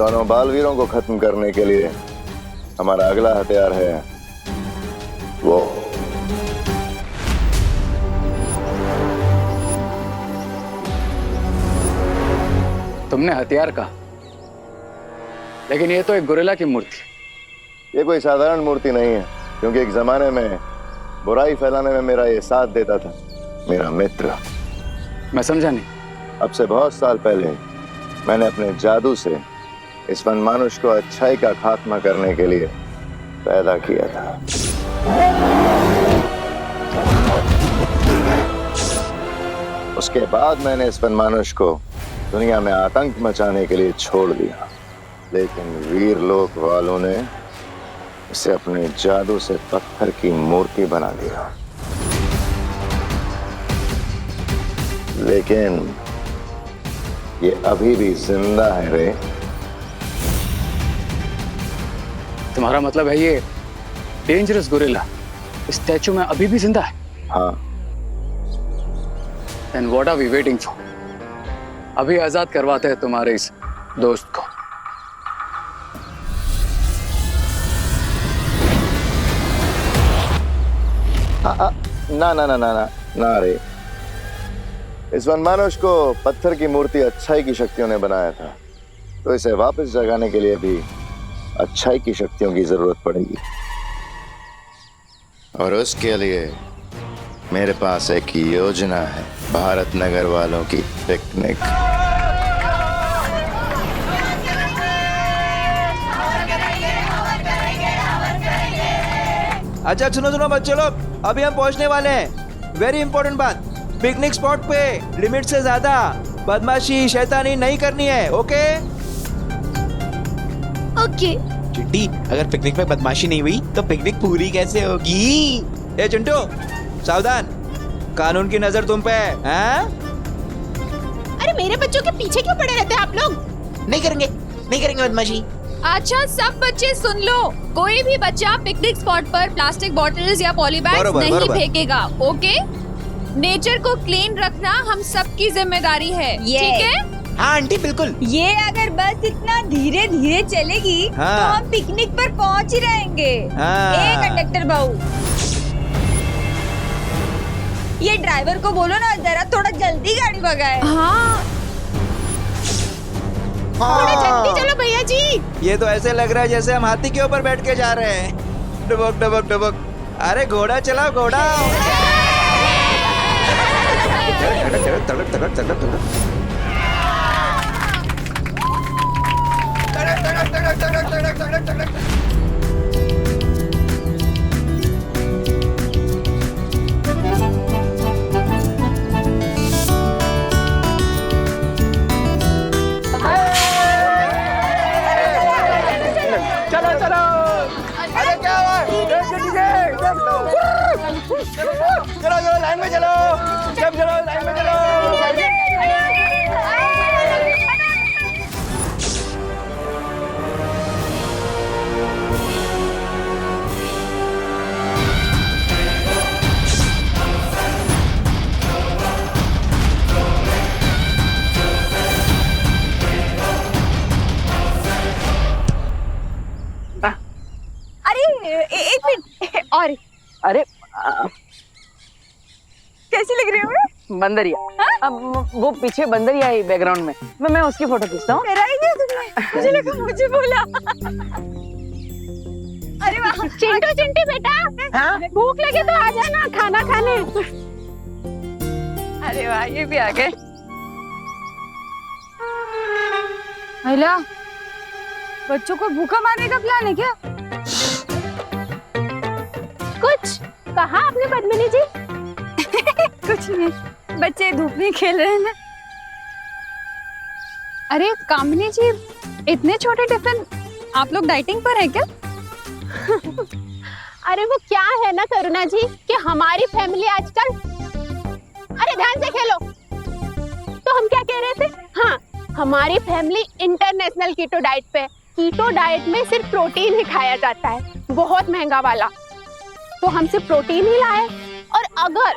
दोनों बालवीरों को खत्म करने के लिए हमारा अगला हथियार है वो। तुमने हथियार कहा, लेकिन ये तो एक गोरिल्ला की मूर्ति। ये कोई साधारण मूर्ति नहीं है, क्योंकि एक जमाने में बुराई फैलाने में मेरा ये साथ देता था मेरा मित्र। मैं समझा नहीं। अब से बहुत साल पहले मैंने अपने जादू से इस वनमानुष को अच्छाई का खात्मा करने के लिए पैदा किया था। उसके बाद मैंने इस वनमानुष को दुनिया में आतंक मचाने के लिए छोड़ दिया, लेकिन वीर लोक वालों ने इसे अपने जादू से पत्थर की मूर्ति बना दिया। लेकिन ये अभी भी जिंदा है रे। तुम्हारा मतलब है ये डेंजरस गोरिल्ला इस स्टैचू में अभी भी जिंदा है? हाँ। Then what are we waiting for? अभी आजाद करवाते हैं तुम्हारे इस दोस्त को। ना ना ना ना ना ना रे। इस वनमानुष को पत्थर की मूर्ति अच्छाई की शक्तियों ने बनाया था, तो इसे वापस जगाने के लिए भी अच्छाई की शक्तियों की जरूरत पड़ेगी। और उसके लिए मेरे पास एक योजना है, भारत नगर वालों की पिकनिक। अच्छा सुनो सुनो बच्चे लोग, अभी हम पहुंचने वाले हैं। वेरी इंपॉर्टेंट बात, पिकनिक स्पॉट पे लिमिट से ज्यादा बदमाशी शैतानी नहीं करनी है। Okay okay. चिंटी, अगर पिकनिक में बदमाशी नहीं हुई तो पिकनिक पूरी कैसे होगी? ए चिंटू, सावधान, कानून की नजर तुम पे है। अरे मेरे बच्चों के पीछे क्यों पड़े रहते हैं आप लोग? नहीं करेंगे बदमाशी। अच्छा सब बच्चे सुन लो, कोई भी बच्चा पिकनिक स्पॉट पर प्लास्टिक बॉटल्स या पॉली बैग्स नहीं फेंकेगा। ओके? नेचर को क्लीन रखना हम सबकी जिम्मेदारी है, ठीक है? हाँ आंटी बिल्कुल। ये अगर बस इतना धीरे धीरे चलेगी तो हम पिकनिक पर पहुंच ही रहेंगे। ए कंडक्टर बाबू, ये ड्राइवर को बोलो ना जरा थोड़ा जल्दी गाड़ी भगाए। हाँ थोड़ा जल्दी चलो भैया जी। ये तो ऐसे लग रहा है जैसे हम हाथी के ऊपर बैठ के जा रहे हैं। डबक डबक डबक। अरे घोड़ा चलाओ घोड़ा। तड़क तड़क तड़क तड़क तड़क। चलो चलो। अरे क्या हुआ? चलो चलो लाइन में चलो, सब चलो लाइन में चलो। एक मिनट और। अरे कैसी लग रही हूँ मैं? बंदरिया। वो पीछे बंदरिया है बैकग्राउंड में। मैं उसकी फोटो खींचता हूँ। मेरा ही नहीं तुमने, मुझे लगा मुझे बोला। अरे वाह। चिंटू चिंटी बेटा, हाँ? भूख लगे तो आ जाना खाना खाने। अरे वाह, ये भी आ गए। महिला, बच्चों को भूखा मारने का प्लान है क्या? कुछ कहा आपने पद्मिनी जी? कुछ नहीं, बच्चे धूप में खेल रहे हैं ना। अरे कामिनी जी, इतने छोटे टिफिन, आप लोग डाइटिंग पर है क्या? अरे वो क्या है ना करुणा जी कि हमारी फैमिली आजकल, अरे ध्यान से खेलो। तो हम क्या कह रहे थे? हाँ, हमारी फैमिली इंटरनेशनल कीटो डाइट पे। कीटो डाइट में सिर्फ प्रोटीन ही खाया जाता है, बहुत महंगा वाला। तो हम सिर्फ प्रोटीन ही लाए, और अगर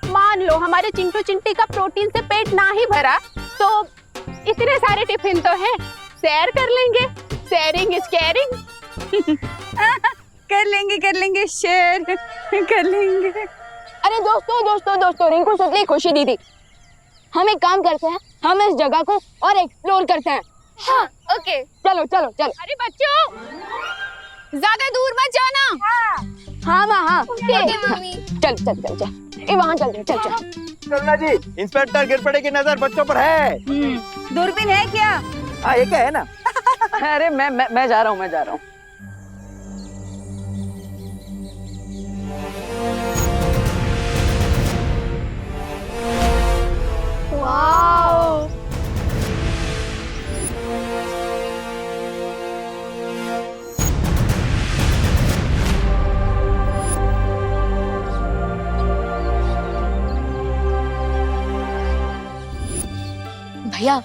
मान लो हमारे चिंटू चिंटी का प्रोटीन से पेट ना ही भरा तो इतने सारे टिफिन तो हैं, शेयर कर लेंगे, शेयरिंग इज केयरिंग। कर लेंगे शेयर कर लेंगे। अरे दोस्तों रिंकू सुतली खुशी दी थी। हम एक काम करते हैं, हम इस जगह को और एक्सप्लोर करते हैं। हाँ ओके चलो चलो चलो। अरे बच्चों ज्यादा दूर मत जाना। हाँ माँ हाँ ओके चल चल चल चल ये वहाँ चल चल चल। करुणा जी, इंस्पेक्टर गिरपड़े की नजर बच्चों पर है। दूरबीन है क्या? हाँ, ये क्या है ना। अरे मैं जा रहा हूँ, मैं जा रहा हूँ। वाओ भैया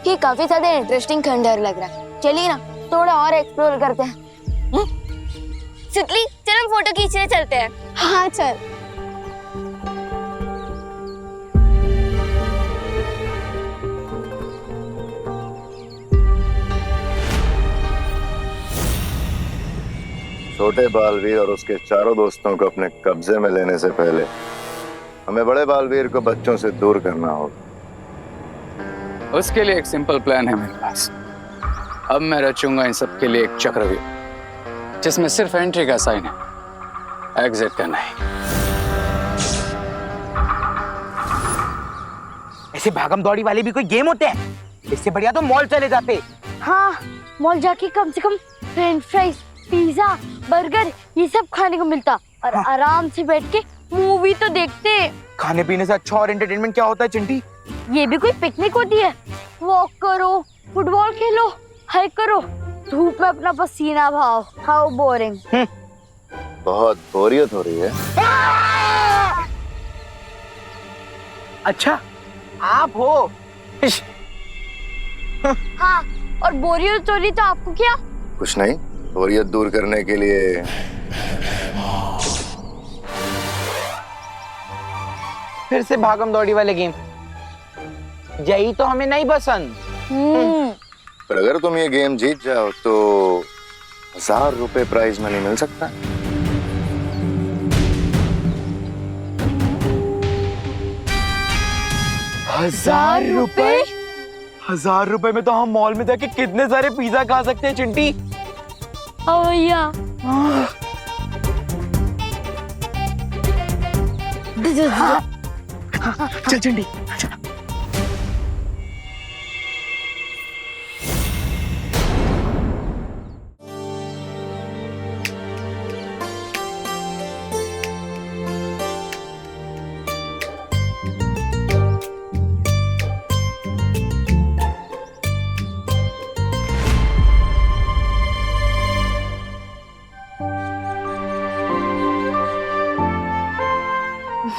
ये काफी ज्यादा इंटरेस्टिंग खंडहर लग रहा है, चलिए ना थोड़ा और एक्सप्लोर करते हैं। सुतली चल हम फोटो खींचने चलते हैं। हाँ चल। छोटे बालवीर और उसके चारों दोस्तों को अपने कब्जे में लेने से पहले हमें बड़े बालवीर को बच्चों से दूर करना होगा। उसके लिए एक सिंपल प्लान है मेरे पास। अब मैं रचूंगा इन सब के लिए एक चक्रव्यूह जिसमें सिर्फ एंट्री का साइन है, एग्जिट का नहीं। ऐसे भागम दौड़ी वाले भी कोई गेम होते हैं? इससे बढ़िया तो मॉल चले जाते। हाँ मॉल जाके कम से कम फ्रेंच फ्राइज, पिज्जा, बर्गर ये सब खाने को मिलता और आराम से बैठ के मूवी तो देखते। खाने पीने से अच्छा और एंटरटेनमेंट क्या होता है चिंटी? ये भी कोई पिकनिक होती है? वॉक करो, फुटबॉल खेलो, हाइक करो, धूप में अपना पसीना बहाओ। How boring. बहुत बोरियत हो रही है। अच्छा आप हो? हाँ और बोरियत हो रही तो आपको क्या? कुछ नहीं, बोरियत दूर करने के लिए फिर से भागम दौड़ी वाले गेम, यही तो हमें नहीं पसंद। पर अगर तुम ये गेम जीत जाओ तो 1000 रुपए प्राइज मनी मिल सकता है। ₹1000? 1000 रुपए में तो हम मॉल में जाके कितने सारे पिज्जा खा सकते हैं चिंटी। भैया चल चिंटी।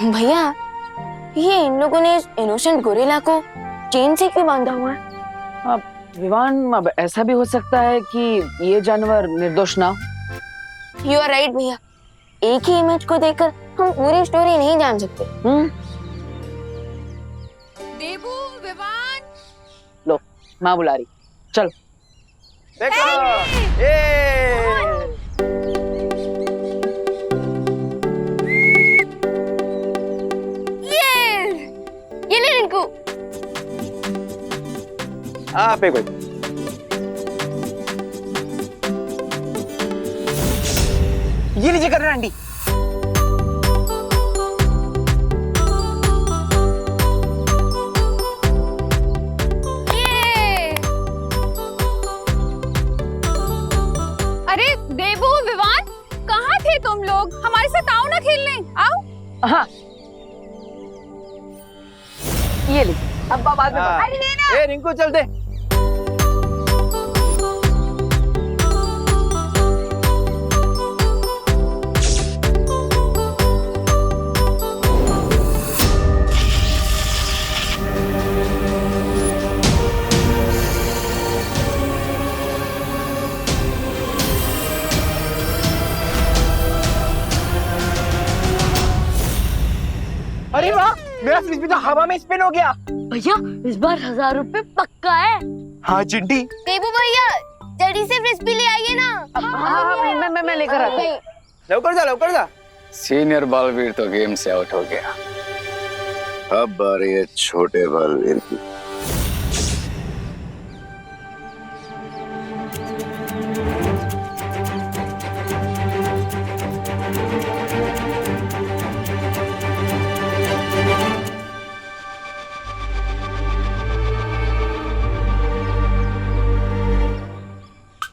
भैया ये इन लोगों ने इस इनोसेंट गोरिल्ला को चेन से क्यों बांधा हुआ है? अब विवान, अब ऐसा भी हो सकता है कि ये जानवर निर्दोष ना हो। यू आर राइट भैया, एक ही इमेज को देखकर हम पूरी स्टोरी नहीं जान सकते। देबू, विवान, लो माँ बुला रही, चल। देखो ये ले रिंकू। आप एक ये लीजिए करुणा आंटी। अरे देबू, विवान, कहाँ थे तुम लोग? हमारे साथ आओ ना खेलने, आओ। हाँ ये ले, अब बाद में। अरे लेना। रिंकू चल दे। अरे वाह, मैं मेरा फ्रिस्बी तो हवा में स्पिन हो गया। भैया इस बार 1000 रुपए पक्का है। हाँ चिंटी। देबू भैया जल्दी से फ्रिस्बी ले आइए ना। हाँ, मैं लेकर आता हूँ। लवकर जा। सीनियर बलवीर तो गेम से आउट हो गया। अब बारी है छोटे बलवीर की।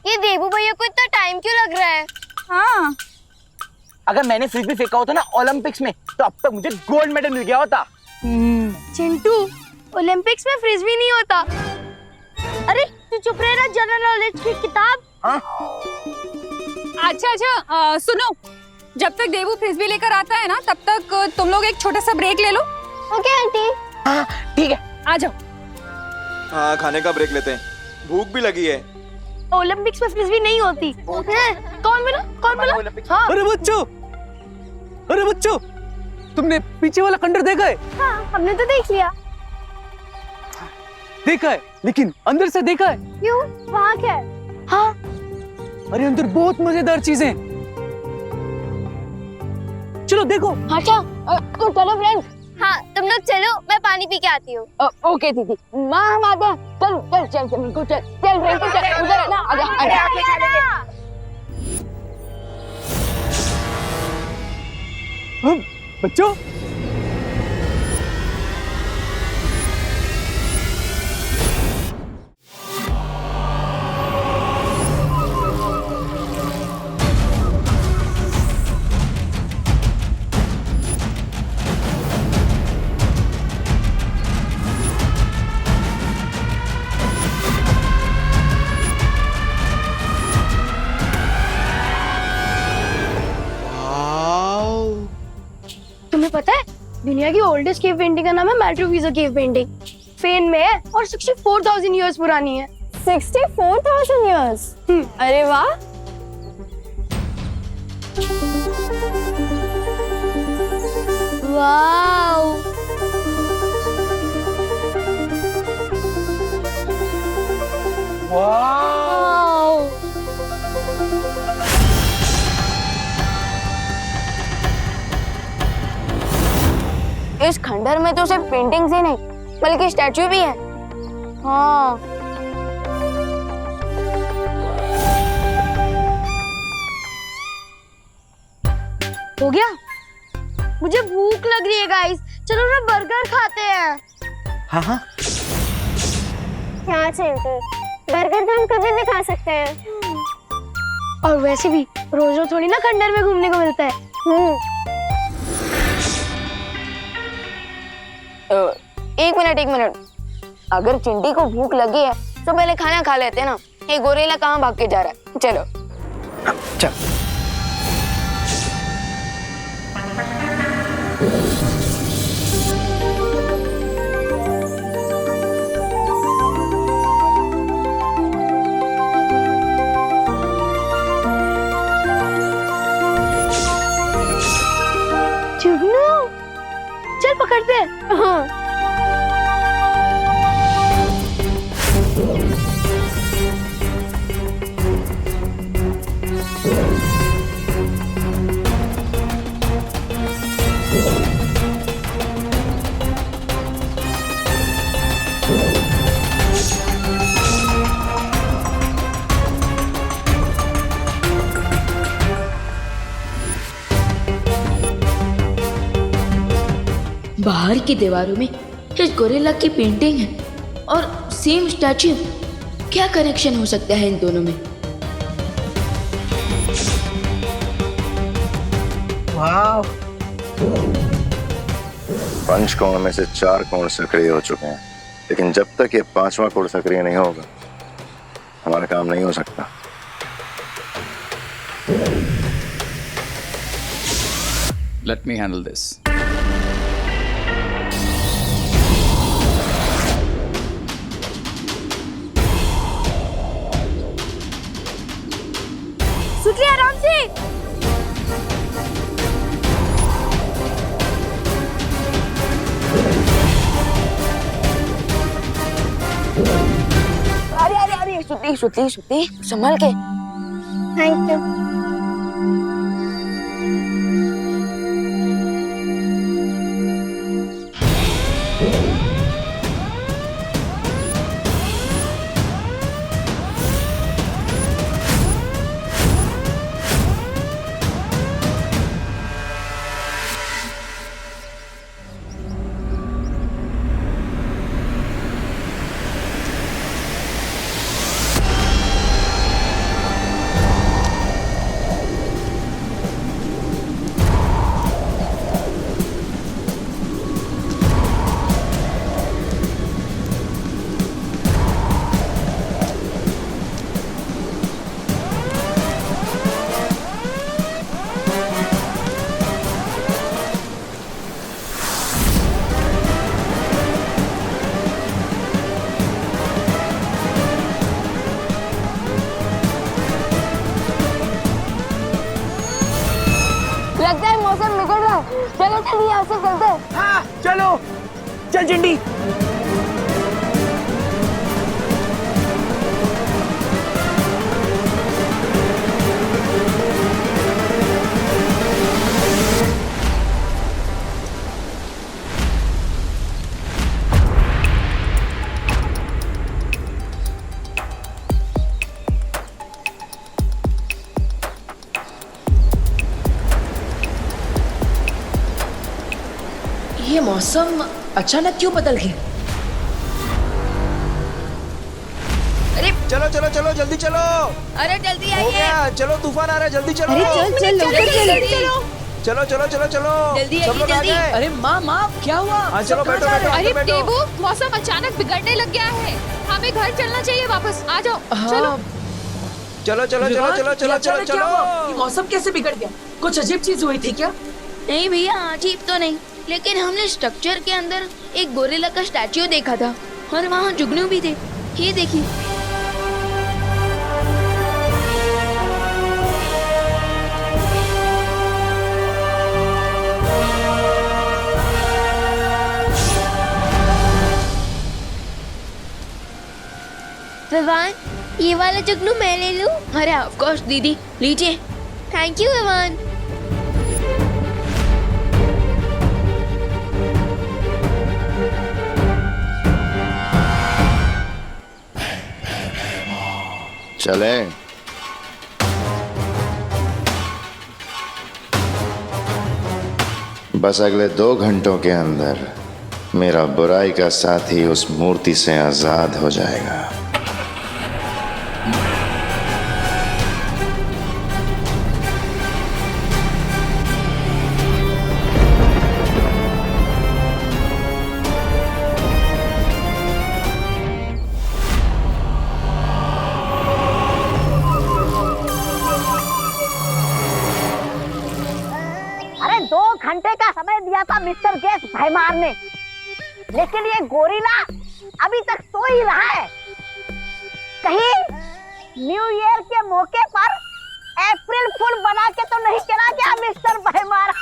ये देबू भैया को इतना टाइम क्यों लग रहा है? हाँ अगर मैंने फ्रिस्बी फेंका होता ना ओलंपिक्स में तो अब तक मुझे गोल्ड मेडल मिल गया होता। चिंटू ओलंपिक्स में फ्रिस्बी नहीं होता। अरे तू चुप रह ना, जनरल नॉलेज की किताब। हाँ? अच्छा सुनो, जब तक देबू फ्रिस्बी लेकर आता है ना तब तक तुम लोग एक छोटा सा ब्रेक ले लो। Okay aunty. हाँ ठीक है। आ जाओ। हाँ खाने का ब्रेक लेते हैं, भूख भी लगी है। ओलंपिक्स में फ्रिस्बी नहीं होती। कौन बोला? हाँ अरे बच्चों तुमने पीछे वाला खंडर देखा है? हाँ हमने तो देख लिया। देखा है लेकिन अंदर से देखा है? क्यों, वहाँ क्या है? हाँ अरे अंदर बहुत मजेदार चीजें। चलो देखो। अच्छा तो चलो फ्रेंड्स। हाँ तुम लोग चलो, मैं पानी पी के आती हूँ। ओके दीदी, माँ हम आते हैं। चल फ्रेंड्स चल उधर ना आजा। बच्चों तुम्हें पता है दुनिया की ओल्डेस्ट केव पेंटिंग का नाम है मैट्रू वीजा केव पेंटिंग। स्पेन में है और 64,000 इयर्स पुरानी है। 64,000 इयर्स। अरे वाह। Wow wow. इस खंडर में तो सिर्फ पेंटिंग्स ही नहीं बल्कि स्टैचू भी है। हाँ हो गया। मुझे भूख लग रही है गाइस, चलो ना बर्गर खाते हैं। हाँ हाँ क्या चिंटू, बर्गर तो हम कभी भी खा सकते हैं। और वैसे भी रोज रोज थोड़ी ना खंडर में घूमने को मिलता है। एक मिनट, अगर चिंटी को भूख लगी है तो पहले खाना खा लेते हैं ना। ये गोरेला कहाँ भाग के जा रहा है? चलो चल। जुगनू चल पकड़ते हैं। हाँ। बाहर की दीवारों में इस गोरिल्ला की पेंटिंग है और सेम स्टैचू। क्या कनेक्शन हो सकता है इन दोनों में? वाह। 5 कोण में से 4 कोण सक्रिय हो चुके हैं, लेकिन जब तक ये 5वां कोण सक्रिय नहीं होगा हमारा काम नहीं हो सकता। Let me handle this. सुतली आराम से। श्रुति संभल के। Thank you. लगता है मौसम बिगड़ रहा है। चलो चलिए यहाँ से चलते हैं। हाँ चलो, चल चिंटी। ये मौसम अचानक क्यों बदल गया? अरे चलो चलो चलो जल्दी चलो। अरे जल्दी हो आइए। गया, चलो तूफान आ रहा है, जल्दी चलो। अरे चल चल जल्दी चलो चलो चलो चलो। जल्दी सब आइए, लोग आ जल्दी। गए। अरे माँ क्या हुआ? हाँ चलो बैठो बैठो अरे बैठो बैठो। देवू, मौसम अचानक बिगड़ने लग गया है, हमें घर चलना चाहिए वापस। आ जाओ चलो। चलो चलो चलो चलो चलो चलो चलो। मौसम कैसे बिगड़ गया? कुछ अजीब चीज हुई थी क्या? नहीं भैया, अजीब तो नहीं, लेकिन हमने स्ट्रक्चर के अंदर एक गोरिल्ला का स्टैच्यू देखा था और वहाँ जुगनू भी थे। ये देखिए। विवान, ये वाला जुगनू मैं ले लूं? अरे ऑफ कोर्स दीदी, लीजिए। Thank you Vivaan. चलें। बस अगले 2 घंटों के अंदर मेरा बुराई का साथी उस मूर्ति से आजाद हो जाएगा। अरे 2 घंटे का समय दिया था मिस्टर गैस भैमार ने, लेकिन ये गोरिल्ला अभी तक सो ही रहा है। कहीं न्यू ईयर के मौके पर अप्रैल फूल बना के तो नहीं चला गया मिस्टर भैमार?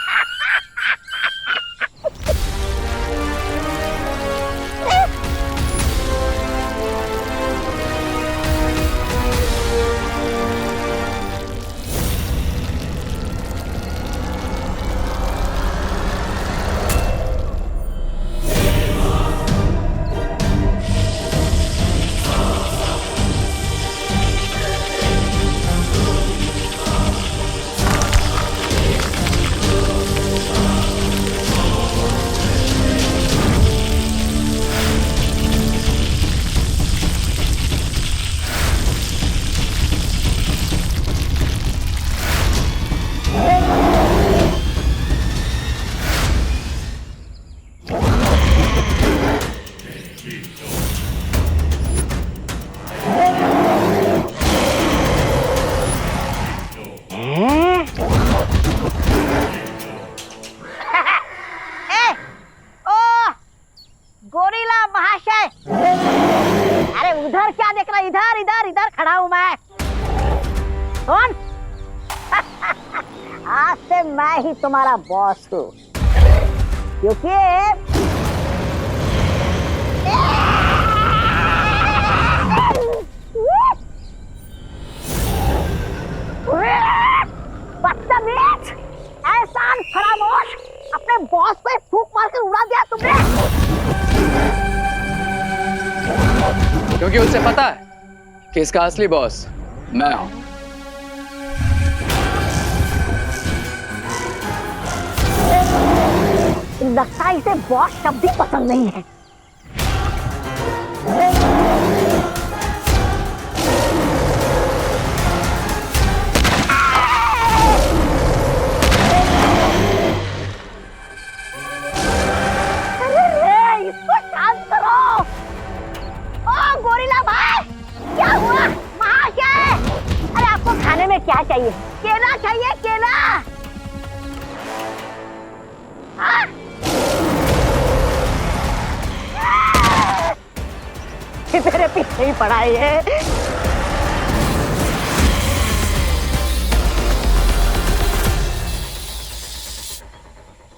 गोरिल्ला महाशय, अरे उधर क्या देख रहा है? इधर इधर इधर खड़ा हूं मैं। कौन? आज से मैं ही तुम्हारा बॉस हूँ, क्योंकि खामोश, अपने बॉस को फूंक मार कर उड़ा दिया तुमने। क्योंकि उसे पता है कि इसका असली बॉस मैं हूं। लगता है इसे बॉस शब्द ही पसंद नहीं है। अरे इसको शांत करो। ओ गोरिल्ला भाई, क्या हुआ? वहाँ क्या है? अरे आपको खाने में क्या चाहिए? केला चाहिए, केला। हाँ? तेरे पीछे ही पड़ा है।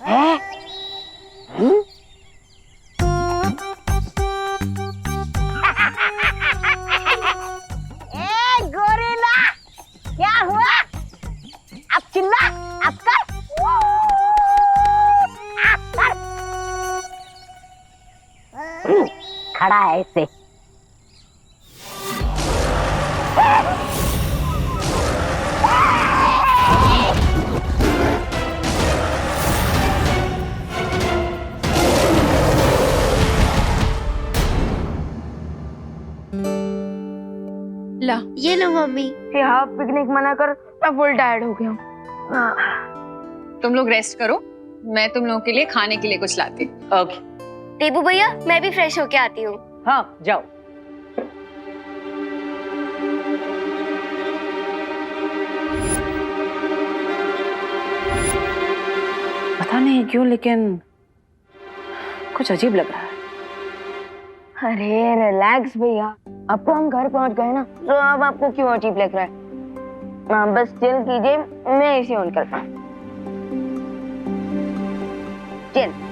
ए गोरिल्ला, क्या हुआ? अब चिल्ला, अब कर। खड़ा है ऐसे। ला ये लो मम्मी। हाँ पिकनिक मना कर, मैं फुल टायर्ड हो गया हूँ। तुम लोग रेस्ट करो, मैं तुम लोगों के लिए खाने के लिए कुछ लाती। ओके। देबू भैया मैं भी फ्रेश होके आती हूँ। हाँ जाओ। पता नहीं क्यों लेकिन कुछ अजीब लग रहा है। अरे रिलैक्स भैया, अब तो हम घर पहुंच गए ना, तो अब आपको क्यों अजीब लग रहा है? हाँ बस चिल कीजिए, मैं एसी ऑन करता हूँ। चिल।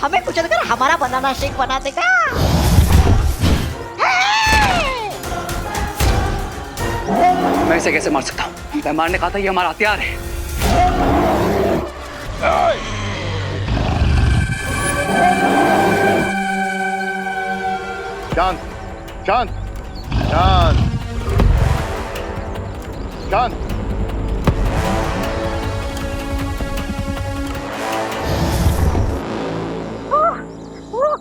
हमें कुचल कर हमारा बनाना शेक बना देगा। मैं इसे कैसे मार सकता हूँ? मैं मारने का था, ये हमारा हथियार है। शांत, शांत, शांत, शांत।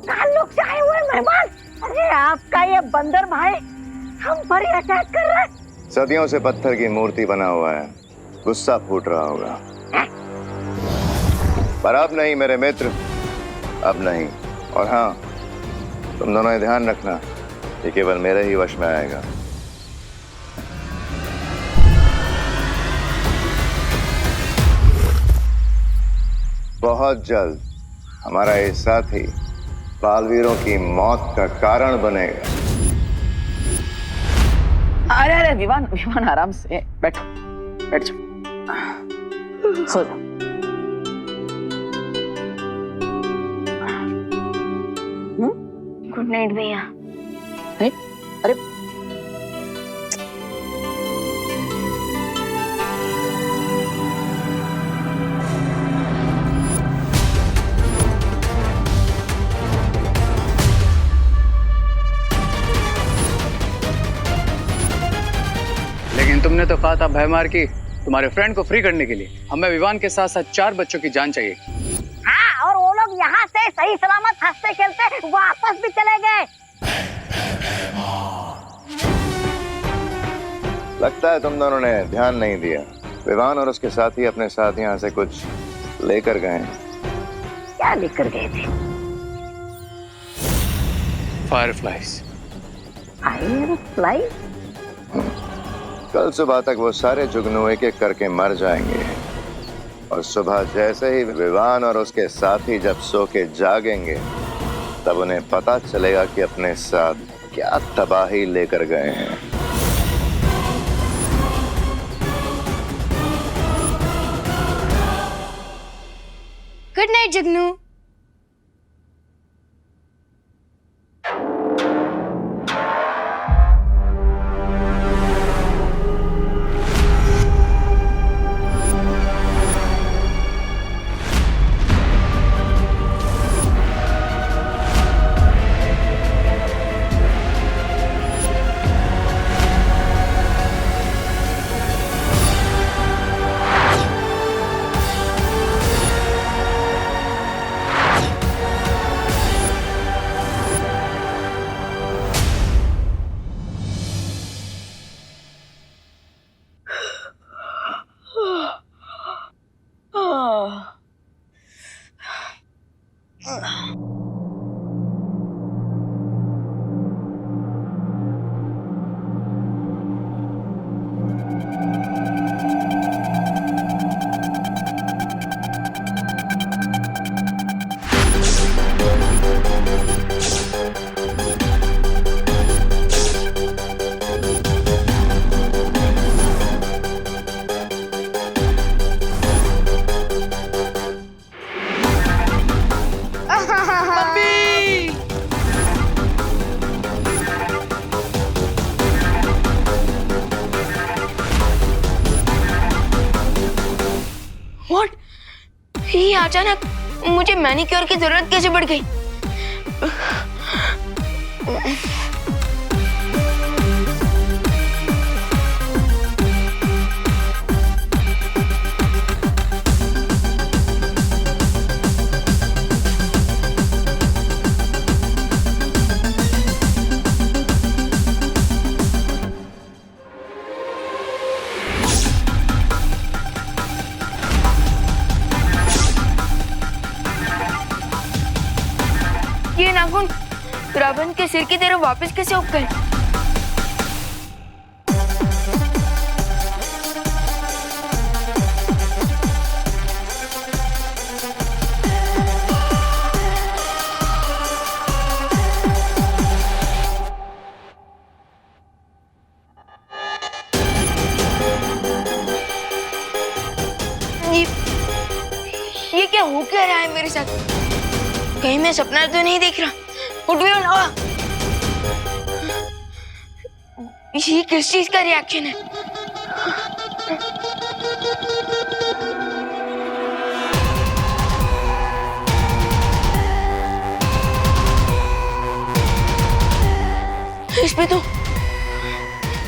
ताल्लुक से आए हुए मेहमान। अरे आपका ये बंदर भाई हम पर ही अटैक कर रहा है। सदियों से पत्थर की मूर्ति बना हुआ है, गुस्सा फूट रहा होगा। पर अब नहीं मेरे मित्र, अब नहीं। और हाँ, तुम दोनों ध्यान रखना, ये केवल मेरे ही वश में आएगा। बहुत जल्द हमारा ये साथी बालवीरों की मौत का कारण बनेगा। अरे अरे विवान, विवान आराम से बैठो, बैठ जाओ, सो जाओ। गुड नाइट भैया। अरे लेकिन तुमने तो कहा था भयमार की तुम्हारे फ्रेंड को फ्री करने के लिए हमें विवान के साथ साथ 4 बच्चों की जान चाहिए। हाँ, और वो लोग यहाँ से सही सलामत हंसते खेलते वापस भी चले गए। लगता है तुम दोनों ने ध्यान नहीं दिया। विवान और उसके साथी अपने साथ यहाँ से कुछ लेकर गए। क्या लेकर गए थे? फायरफ्लाइज। फायरफ्लाई? कल सुबह तक वो सारे जुगनू एक एक करके मर जाएंगे, और सुबह जैसे ही विवान और उसके साथी जब सो के जागेंगे, तब उन्हें पता चलेगा कि अपने साथ क्या तबाही लेकर गए हैं। गुड नाइट जगनू। ये अचानक मुझे मैनिक्योर की जरूरत कैसे पड़ गई? ये नाखून रावण के सिर की तरह वापस कैसे उग गए? ये क्या हो क्या रहा है मेरे साथ? कहीं मैं सपना तो नहीं देख रहा? उठ भी ना। ये किस चीज का रिएक्शन है? इस पे तो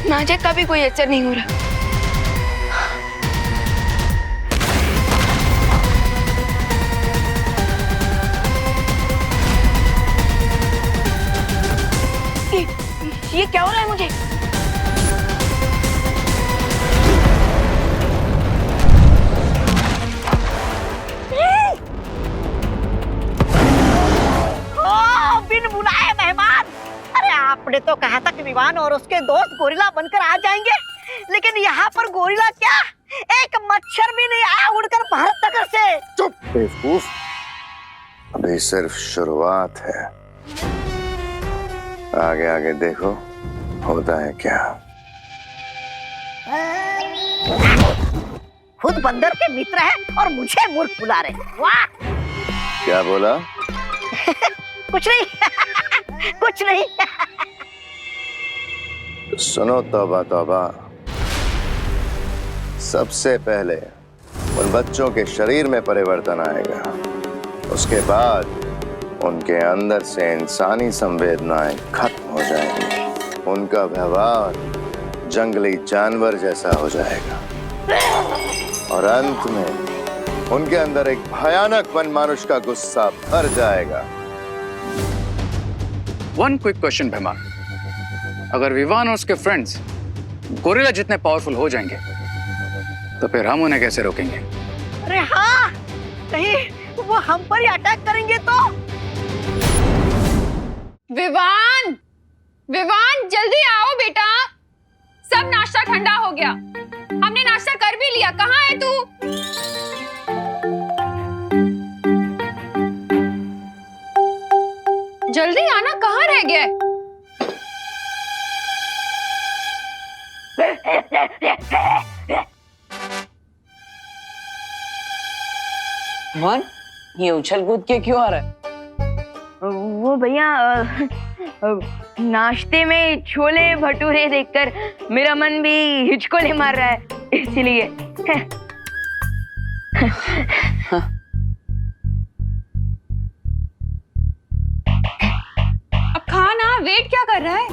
नाजक का भी कोई असर नहीं हो रहा। ये क्या हो रहा है मुझे? बिन बुलाए मेहमान। अरे आपने तो कहा था कि विवान और उसके दोस्त गोरिल्ला बनकर आ जाएंगे, लेकिन यहाँ पर गोरिल्ला क्या, एक मच्छर भी नहीं आया उड़कर भारत नगर से। चुप बेवकूफ, अभी सिर्फ शुरुआत है, आगे आगे देखो होता है क्या। खुद बंदर के मित्र हैं और मुझे मूर्ख बुला रहे हैं। वाह! क्या बोला? कुछ नहीं कुछ नहीं। सुनो तौबा तौबा, सबसे पहले उन बच्चों के शरीर में परिवर्तन आएगा, उसके बाद उनके अंदर से इंसानी संवेदनाएं खत्म हो जाएंगी, उनका व्यवहार जंगली जानवर जैसा हो जाएगा और अंत में उनके अंदर एक भयानक वनमानुष का गुस्सा भर जाएगा। वन क्विक क्वेश्चन भीमान, अगर विवान और उसके फ्रेंड्स गोरिल्ला जितने पावरफुल हो जाएंगे तो फिर हम उन्हें कैसे रोकेंगे? अरे हाँ, कहीं वो हम पर ही अटैक करेंगे तो? विवान, विवान जल्दी आओ बेटा, सब नाश्ता ठंडा हो गया, हमने नाश्ता कर भी लिया, कहाँ है तू? जल्दी आना, कहाँ रह गया? विवान, ये उछल कूद के क्यों आ रहा है? वो भैया नाश्ते में छोले भटूरे देखकर मेरा मन भी हिचकोले मार रहा है, इसलिए। अब खा ना, वेट क्या कर रहा है?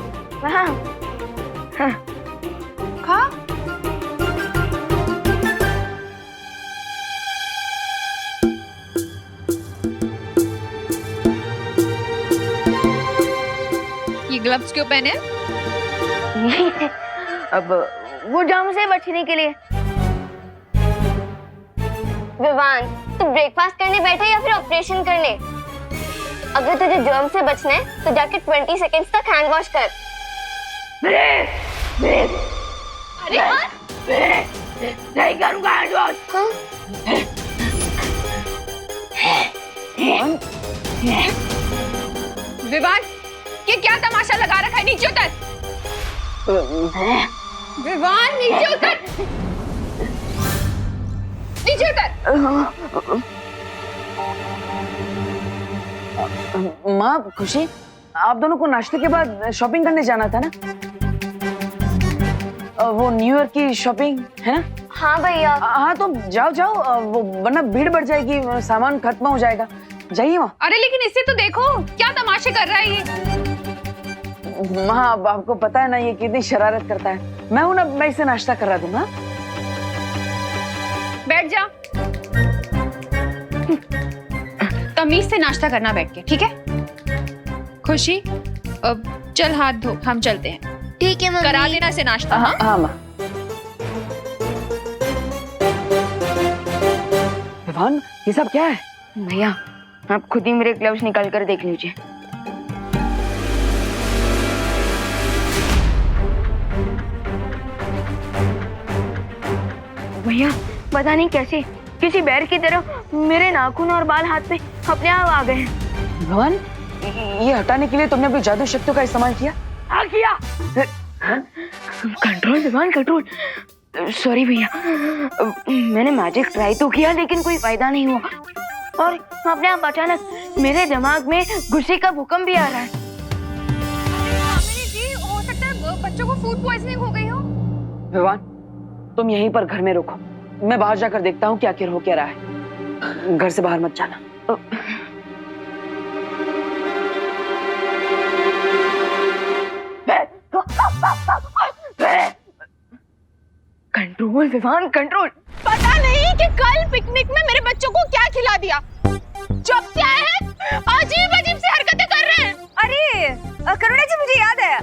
खा। ये ग्लव्स क्यों पहने? अब वो जर्म से बचने के लिए। विवान, तू ब्रेकफास्ट करने बैठा या फिर ऑपरेशन करने? अगर तुझे जर्म से बचना है तो जाके 20 सेकंड्स तक हैंड वॉश कर। अरे नहीं करूंगा हैंड वॉश। विवान, ये क्या तमाशा लगा रखा है? नीचे उतर। विवान, नीचे उतर। नीचे उतर। माँ, खुशी, आप दोनों को नाश्ते के बाद शॉपिंग करने जाना था ना? वो न्यू ईयर की शॉपिंग है ना? हाँ भैया। हाँ तो जाओ जाओ, वो वरना भीड़ बढ़ जाएगी, सामान खत्म हो जाएगा। जाइए माँ। अरे लेकिन इससे तो देखो क्या तमाशे कर रहा है ये। माँ, अब आपको पता है ना ये कितनी शरारत करता है। मैं हूं ना, मैं इसे नाश्ता करा दूंगा। बैठ जा। तमीज से नाश्ता करना बैठ के, ठीक है? खुशी, अब चल हाथ धो, हम चलते हैं। ठीक है मम्मी। करा देना से नाश्ता। हाँ हाँ माँ। विवान, ये सब क्या है? भैया, आप खुद ही मेरे ग्लव्स निकाल कर देख लीजिए। भैया, पता नहीं कैसे किसी बैर की तरह मेरे नाखून और बाल हाथ पे अपने आप आ गए। विवान, ये हटाने के लिए तुमने अपनी जादू शक्तियों का इस्तेमाल किया? हाँ किया। Control Vivaan, control. सॉरी भैया, मैंने मैजिक ट्राई तो किया लेकिन कोई फायदा नहीं हुआ, और अपने आप अचानक मेरे दिमाग में गुस्से का भूकंप भी आ रहा है। जी, हो सकता है बच्चों को फूड पॉइजनिंग हो गई हो। विवान, तुम यहीं पर घर में रुको, मैं बाहर जाकर देखता हूँ क्या हो क्या रहा है। घर से बाहर मत जाना। Control Vivaan, control. पता नहीं कि कल पिकनिक में मेरे बच्चों को क्या खिला दिया। जब से आए हैं अजीब अजीब सी हरकतें कर रहे हैं। अरे करुणा जी, मुझे याद है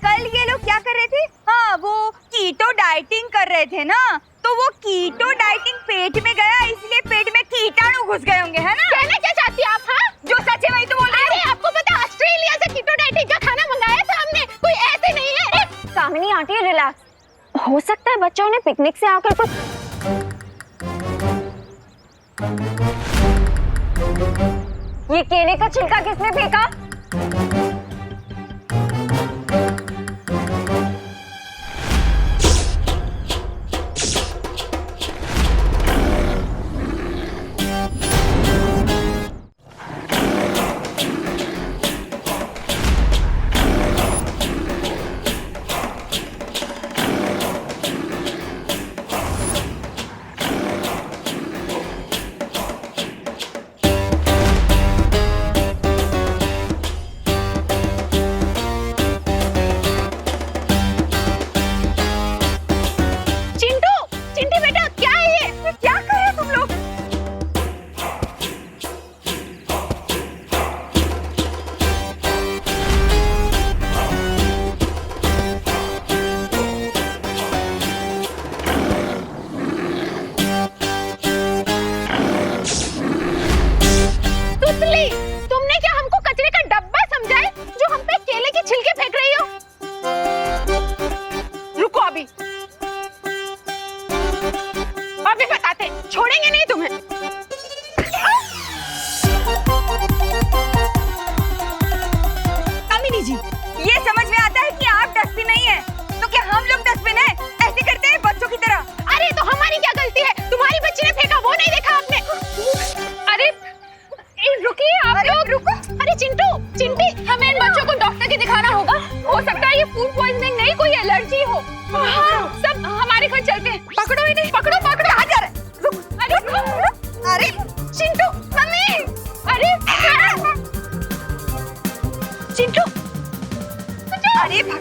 कल ये लोग क्या कर रहे थे? हाँ, वो कीटो डाइटिंग कर रहे थे ना, तो वो कीटो डाइटिंग पेट में गया, इसलिए पेट में कीटाणु घुस गए होंगे, है ना? कहना क्या चाहती आप? हाँ, जो सच है वही तो बोल रही हूँ। अरे आपको पता है ऑस्ट्रेलिया से कीटो डाइटिंग का खाना मंगाया था हमने, कोई ऐसे नहीं है। कामिनी आंटी, रिलैक्स। हो सकता है बच्चों ने पिकनिक से आकर कुछ। ये केले का छिलका किसने फेंका?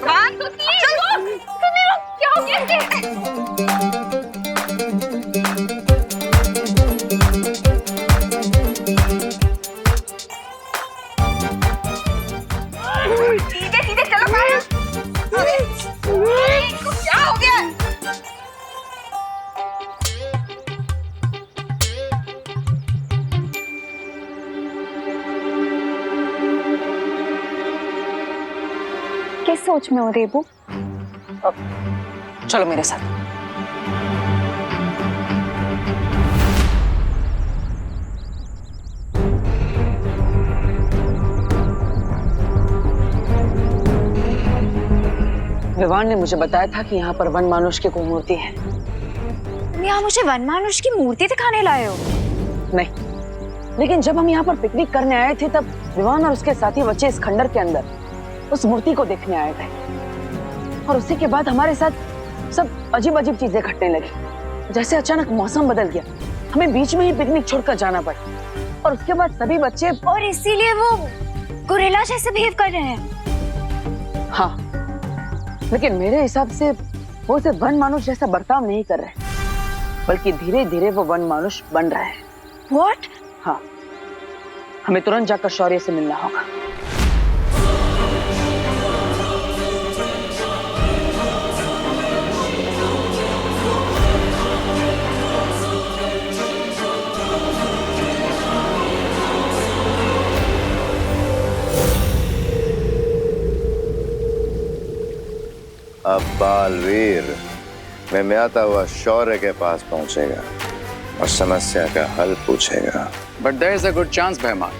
भगवान सुनी लो, क्या हो गया इसे? सीधे सीधे चलो बाहर। अरे इनको क्या हो गया? किस सोच में हो रेबू? चलो मेरे साथ। विवान ने मुझे बताया था कि यहाँ पर वन मानुष की कोई मूर्ति है। तुम यहाँ मुझे वन मानुष की मूर्ति दिखाने लाए हो? नहीं, लेकिन जब हम यहाँ पर पिकनिक करने आए थे तब विवान और उसके साथी बच्चे इस खंडर के अंदर उस मूर्ति को देखने आए थे, और उसी के बाद हमारे साथ सब अजीब अजीब चीजें घटने लगी। जैसे अचानक मौसम बदल गया, हमें बीच में ही पिकनिक छोड़कर जाना पड़ा, और उसके बाद सभी बच्चे और इसीलिए वो गोरिल्ला जैसे बिहेव कर रहे हैं। हाँ, लेकिन मेरे हिसाब से वो सिर्फ वन मानुष जैसा बर्ताव नहीं कर रहे, बल्कि धीरे धीरे वो वन मानुष बन रहे हैं। What? हाँ, हमें तुरंत जाकर शौर्य से मिलना होगा। अब बालवीर में म्याता हुआ शौर्य के पास पहुंचेगा और समस्या का हल पूछेगा। But there is a good chance बहमान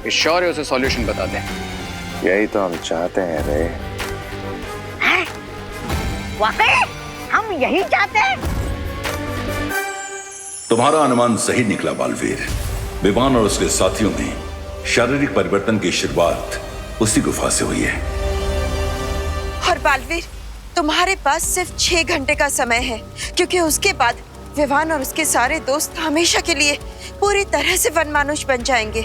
कि शौर्य उसे सॉल्यूशन बता दें। यही तो हम चाहते हैं रे। वाकई हम यही चाहते हैं। तुम्हारा अनुमान सही निकला बालवीर। विवान और उसके साथियों में शारीरिक परिवर्तन की शुरुआत उसी गुफा से हुई है। और बालवीर, तुम्हारे पास सिर्फ 6 घंटे का समय है, क्योंकि उसके बाद विवान और उसके सारे दोस्त हमेशा के लिए पूरी तरह से वन मानुष बन जाएंगे।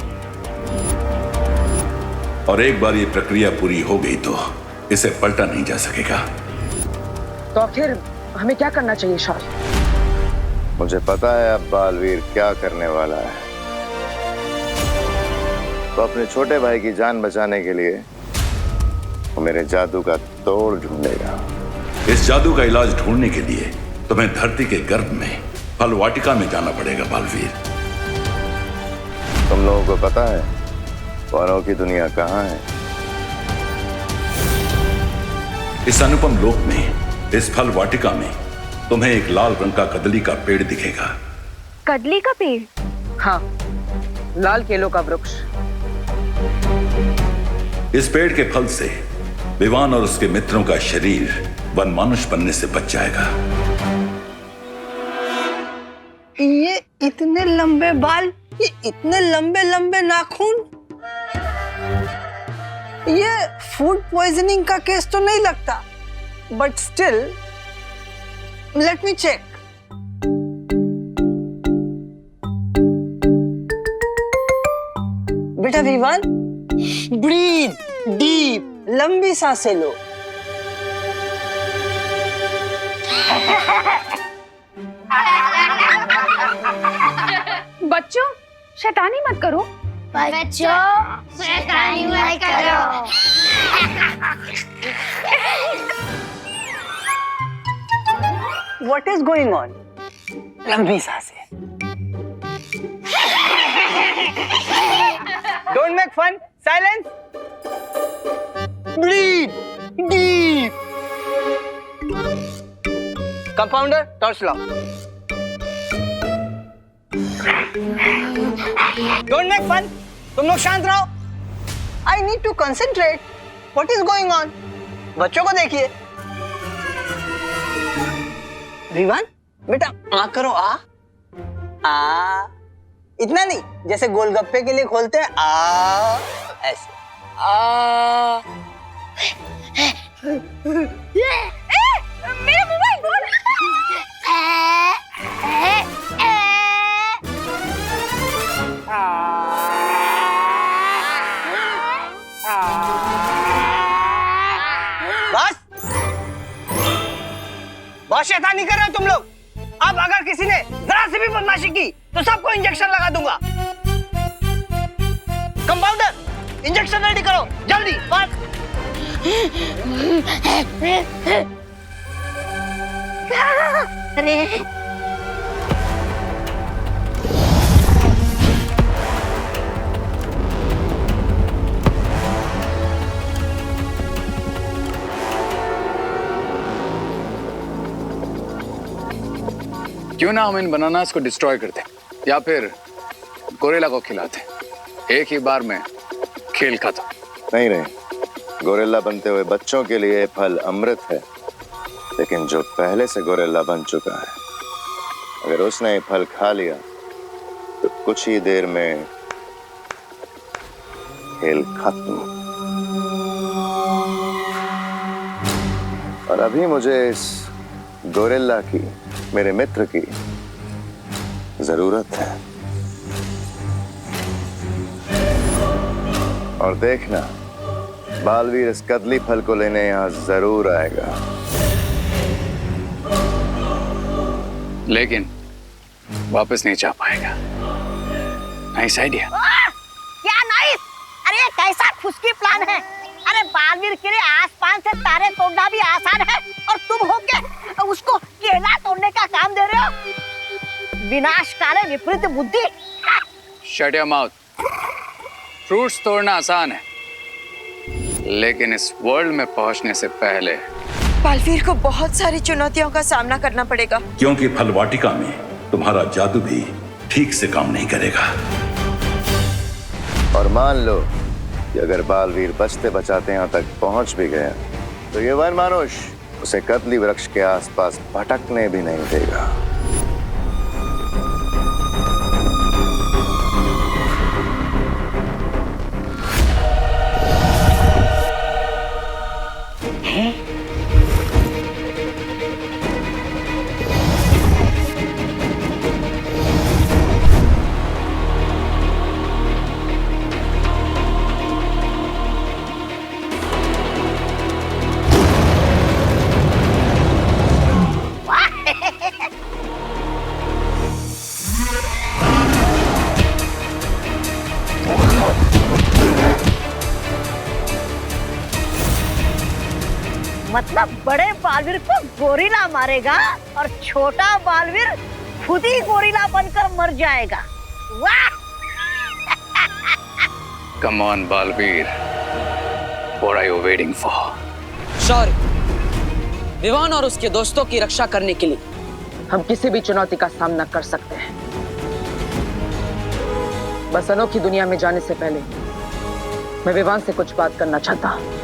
और एक बार ये प्रक्रिया पूरी हो गई तो इसे पलटा नहीं जा सकेगा। तो आखिर हमें क्या करना चाहिए शौर्य? मुझे पता है अब बालवीर क्या करने वाला है। तो अपने छोटे भाई की जान बचाने के लिए वो मेरे जादू का तोड़ ढूंढेगा। इस जादू का इलाज ढूंढने के लिए तुम्हें धरती के गर्भ में फल वाटिका में जाना पड़ेगा बालवीर। तुम लोगों को पता है वनों की दुनिया कहाँ है? इस अनुपम लोक में, इस फल वाटिका में तुम्हें एक लाल रंग का कदली का पेड़ दिखेगा। कदली का पेड़? हाँ, लाल केलों का वृक्ष। इस पेड़ के फल से विवान और उसके मित्रों का शरीर वन मानुष बनने से बच जाएगा। ये इतने लंबे बाल, ये इतने लंबे लंबे नाखून, ये फूड पॉइजनिंग का केस तो नहीं लगता, but still let me check. बेटा विवान, ब्रीथ डीप, लंबी सांसें लो। बच्चों, शैतानी मत करो। बच्चों, शैतानी मत करो। What is going on? लंबी सांसें। Don't make fun. Silence. Breathe deep. Compounder, torch law. Don't make fun. तुम लोग शांत रहो। I need to concentrate. What is going on? बच्चों को देखिए। विवान, बेटा आ करो, आ आ। इतना नहीं, जैसे गोलगप्पे के लिए खोलते हैं आ, ऐसे आ। मेरा मोबाइल बोल। बस बहुत शैतानी कर रहे हो तुम लोग। अब अगर किसी ने जरा सी भी बदमाशी की तो सबको इंजेक्शन लगा दूंगा। कंपाउंडर इंजेक्शन रेडी करो जल्दी। अरे क्यों ना हम इन बनानास को डिस्ट्रॉय करते या फिर गोरिल्ला को खिलाते, एक ही बार में खेल खत्म। नहीं नहीं, गोरिल्ला बनते हुए बच्चों के लिए फल अमृत है, लेकिन जो पहले से गोरिल्ला बन चुका है, अगर उसने ये फल खा लिया तो कुछ ही देर में खेल खत्म। और अभी मुझे इस गोरिल्ला की, मेरे मित्र की जरूरत है। और देखना, बालवीर इस कदली फल को लेने यहां जरूर आएगा। लेकिन वापस नहीं जा पाएगा। Nice idea. क्या नाइस? अरे कैसा खुशकी प्लान है। अरे बालवीर के लिए आसमान से तारे तोड़ना भी आसान है और तुम होके उसको केला तोड़ने का काम दे रहे हो। विनाशकारी विपरीत बुद्धि। Shut your mouth. फ्रूट्स तोड़ना आसान है, लेकिन इस वर्ल्ड में पहुंचने से पहले बालवीर को बहुत सारी चुनौतियों का सामना करना पड़ेगा। क्योंकि फल वाटिका में तुम्हारा जादू भी ठीक से काम नहीं करेगा। और मान लो कि अगर बालवीर बचते बचाते यहां तक पहुंच भी गया तो ये वन मानुष उसे कदली वृक्ष के आसपास भटकने भी नहीं देगा। मतलब बड़े बालवीर को गोरिल्ला मारेगा और छोटा बालवीर खुद ही गोरिल्ला बनकर मर जाएगा। वाह! Come on Baalveer, what are you waiting for? Shaurya, Vivaan और उसके दोस्तों की रक्षा करने के लिए हम किसी भी चुनौती का सामना कर सकते हैं। बस अनोखी दुनिया में जाने से पहले मैं विवान से कुछ बात करना चाहता हूँ।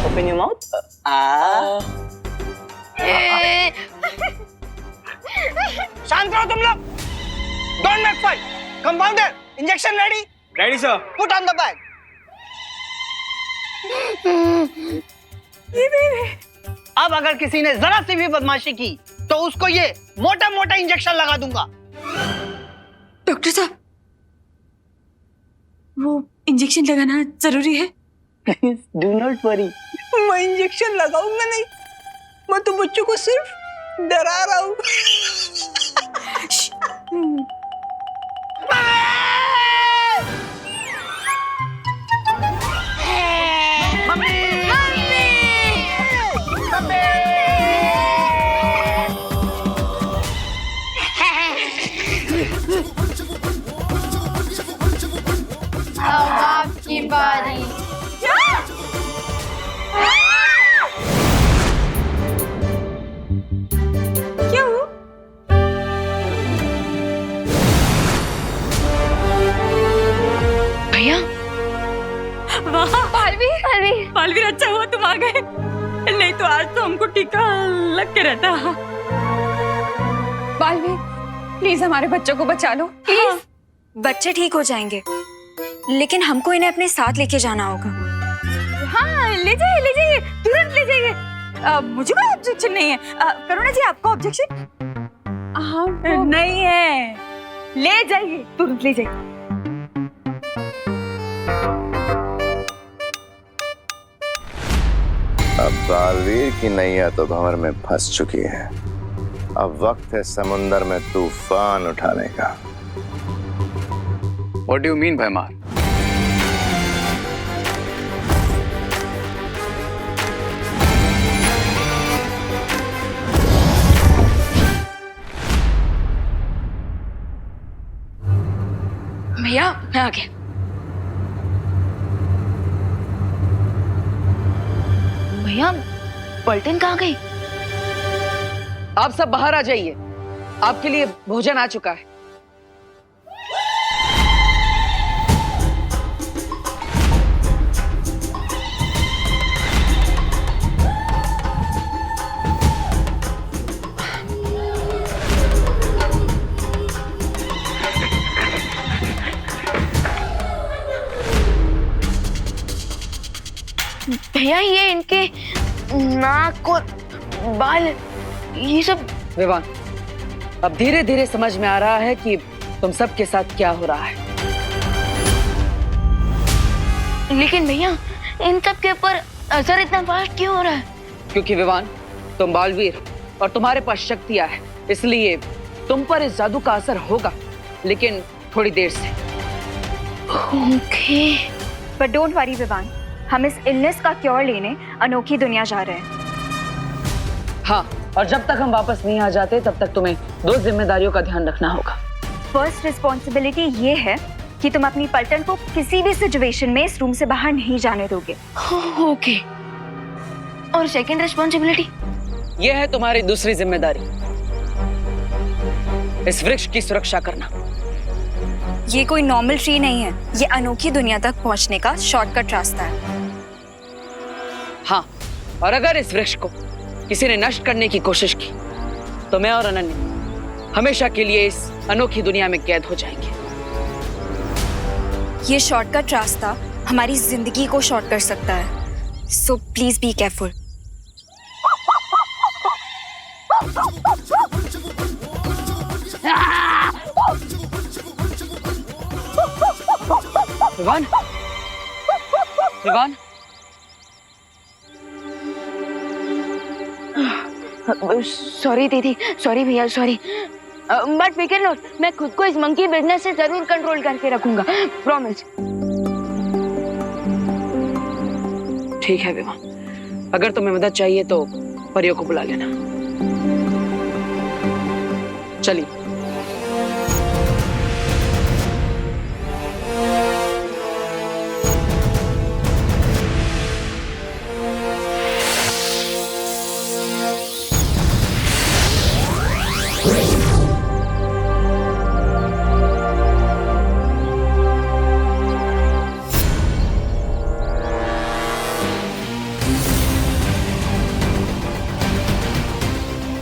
Open your mouth. शांत रहो तुम लोग। Don't make fight. Compounder, injection ready? Ready, sir. Put on the bag. अब अगर किसी ने जरा सी भी बदमाशी की तो उसको ये मोटा मोटा इंजेक्शन लगा दूंगा। डॉक्टर साहब, वो इंजेक्शन लगाना जरूरी है? Please do not worry. मैं इंजेक्शन लगाऊंगा नहीं, मैं तो बच्चों को सिर्फ डरा रहा हूँ। अब आपकी बारी। बालवीर, अच्छा हुआ तुम आ गए, नहीं तो आज तो हमको टीका लग के रहता। बालवीर, प्लीज हमारे बच्चों को बचा लो प्लीज। हाँ, बच्चे ठीक हो जाएंगे, लेकिन हमको इन्हें अपने साथ लेके जाना होगा। हाँ, ले जाइए, तुरंत ले जाइए। मुझे कोई ऑब्जेक्शन नहीं है। करुणा जी, आपको ऑब्जेक्शन? हाँ, नहीं है, ले जाइए, तुरंत ले जाइए। अब बालवीर की नैया तो भंवर में फंस चुकी है। अब वक्त है समुंदर में तूफान उठाने का। What do you mean, भैमार? भैया मैं आ गया। भैया पलटन कहाँ गई? आप सब बाहर आ जाइए, आपके लिए भोजन आ चुका है। भैया ये इनके नाक और बाल ये सब। विवान, अब धीरे धीरे समझ में आ रहा है कि तुम सबके साथ क्या हो रहा है। लेकिन भैया इन सब के ऊपर असर इतना फास्ट क्यों हो रहा है? क्योंकि विवान, तुम बालवीर और तुम्हारे पास शक्तियां है, इसलिए तुम पर इस जादू का असर होगा, लेकिन थोड़ी देर से। Okay, but don't worry Vivaan, हम इस इलनेस का क्योर लेने अनोखी दुनिया जा रहे हैं। हाँ, और जब तक हम वापस नहीं आ जाते तब तक तुम्हें 2 जिम्मेदारियों का ध्यान रखना होगा। फर्स्ट रिस्पॉन्सिबिलिटी ये है कि तुम अपनी पलटन को किसी भी सिचुएशन में इस रूम से बाहर नहीं जाने दोगे। ओके, और सेकंड रिस्पॉन्सिबिलिटी? यह है तुम्हारी दूसरी जिम्मेदारी, इस वृक्ष की सुरक्षा करना। ये कोई नॉर्मल ट्री नहीं है, ये अनोखी दुनिया तक पहुंचने का शॉर्टकट रास्ता है। हाँ, और अगर इस वृक्ष को किसी ने नष्ट करने की कोशिश की तो मैं और अनन्या हमेशा के लिए इस अनोखी दुनिया में कैद हो जाएंगे। ये शॉर्टकट रास्ता हमारी जिंदगी को शॉर्ट कर सकता है, so please be careful. Vivaan, Vivaan, sorry दीदी, सॉरी भैया, सॉरी, बट फिकर नॉट, मैं खुद को इस मंकी बिजनेस से जरूर कंट्रोल करके रखूंगा, प्रॉमिस। ठीक है विवान, अगर तुम्हें मदद चाहिए तो परियों को बुला लेना। चलिए।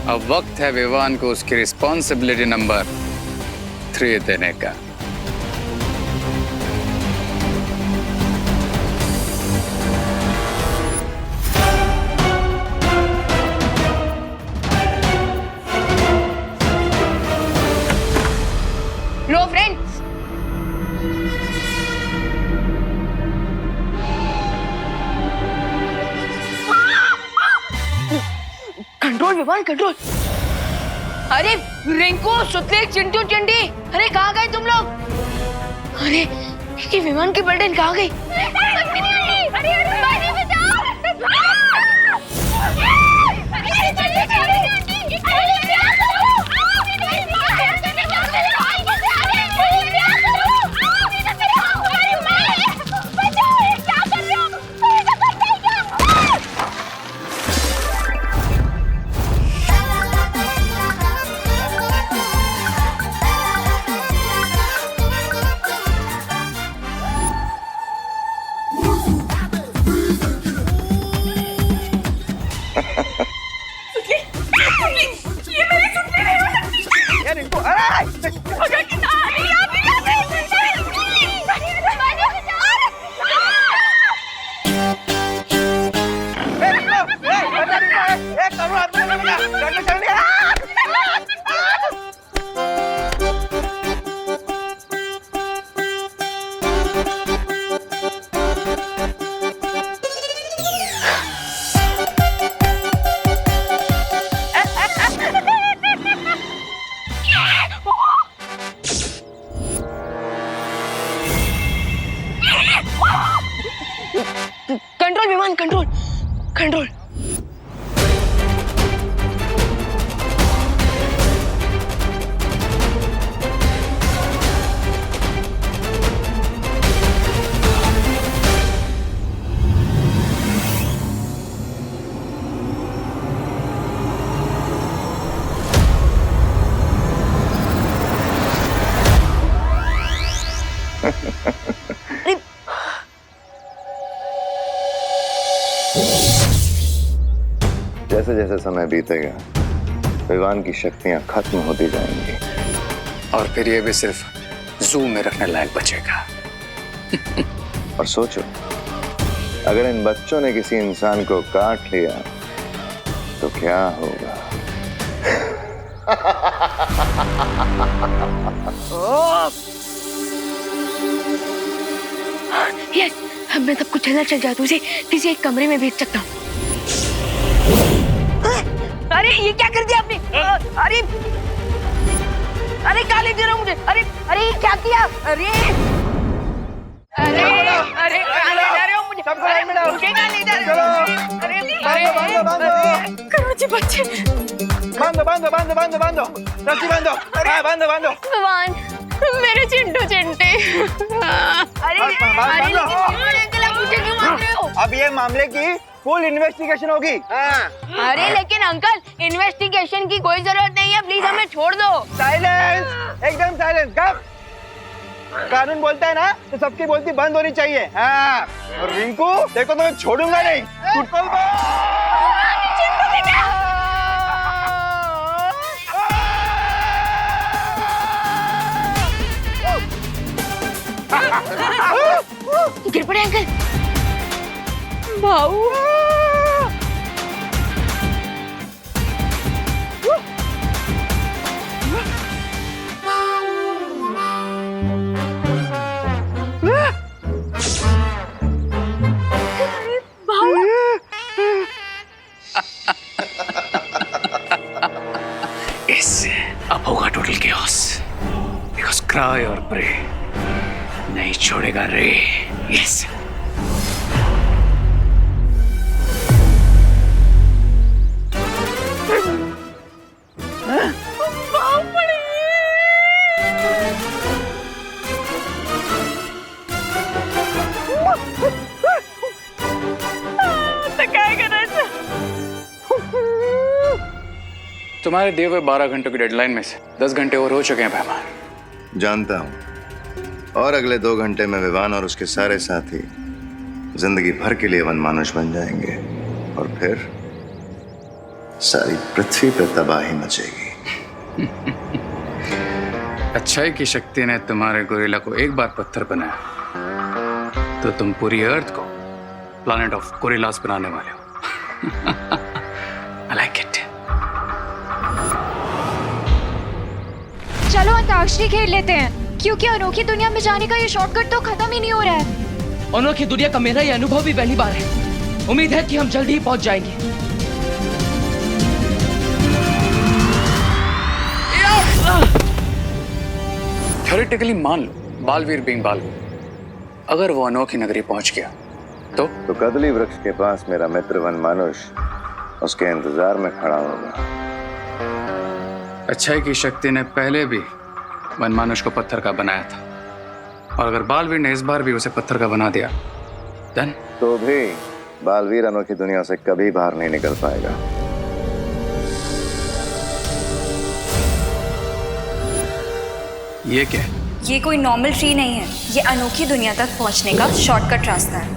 अब वक्त है विवान को उसकी रिस्पॉन्सिबिलिटी नंबर 3 देने का। लो फ्रेंड्स, कंट्रोल विवान, कंट्रोल। अरे रिंकू, सुतले, चिंटू, चिंटी, अरे कहाँ गए तुम लोग? अरे ये विमान की पलटन कहाँ गई? कंट्रोल। जैसे जैसे समय बीतेगा विवान की शक्तियां खत्म होती जाएंगी और फिर ये भी सिर्फ जू में रखने लायक बचेगा। और सोचो, अगर इन बच्चों ने किसी इंसान को काट लिया तो क्या होगा? यस, अब मैं सब कुछ चल जादू से किसी एक कमरे में भेज सकता हूँ। अरे ये क्या कर दिया आपने? अरे अरे कहाँ ले जा रहे हो मुझे? अरे अरे ये क्या किया? अरे अरे अरे कहाँ ले जा रहे हो मुझे? मुझे कहाँ ले जा रहे हो? अरे करो जी बच्चे। बांधो रस्सी बांधो। विवान, मेरे चिंटू चिंटे। अरे अरे लेकिन आप मुझे क्यों मार रहे हो? अब ये मामले की फुल इन्वेस्टिगेशन होगी। अरे लेकिन अंकल, इन्वेस्टिगेशन की कोई जरूरत नहीं है, प्लीज हमें छोड़ दो। साइलेंस, एकदम साइलेंस। कब कानून बोलता है ना तो सबकी बोलती बंद होनी चाहिए। हाँ, और रिंकू देखो तो मैं छोड़ूंगा नहीं। गिर पड़े अंकल। भाऊ, अब होगा टोटल केओस, बिकॉज़ क्राई और प्रे नहीं छोड़ेगा रे। यस। तुम्हारे दिए हुए 12 घंटों की डेडलाइन में से 10 घंटे और हो चुके हैं मेहमान। जानता हूं, और अगले 2 घंटे में विवान और उसके सारे साथी जिंदगी भर के लिए वनमानुष बन जाएंगे और फिर सारी पृथ्वी पर तबाही मचेगी। अच्छाई की शक्ति ने तुम्हारे गोरिल्ला को एक बार पत्थर बनाया तो तुम पूरी अर्थ को प्लैनेट ऑफ गोरिल्लास बनाने वाले हो। I like it. चलो अंताक्षरी खेल लेते हैं, क्योंकि अनोखी दुनिया में जाने का ये शॉर्टकट तो खत्म ही नहीं हो रहा है। अनोखी दुनिया का मेरा ये अनुभव भी पहली बार है। उम्मीद है कि हम जल्दी ही पहुंच जाएंगे। थ्योरेटिकली मान लो बालवीर बीइंग बालवीर, अगर वो अनोखी नगरी पहुंच गया तो कदली वृक्ष के पास मेरा मित्र वनमानुष उसके इंतजार में खड़ा होगा। अच्छाई की शक्ति ने पहले भी वनमानुष को पत्थर का बनाया था, और अगर बालवीर ने इस बार भी उसे पत्थर का बना दिया देन तो भी बालवीर अनोखी दुनिया से कभी बाहर नहीं निकल पाएगा। ये क्या है? ये कोई नॉर्मल ट्री नहीं है, ये अनोखी दुनिया तक पहुंचने का शॉर्टकट रास्ता है।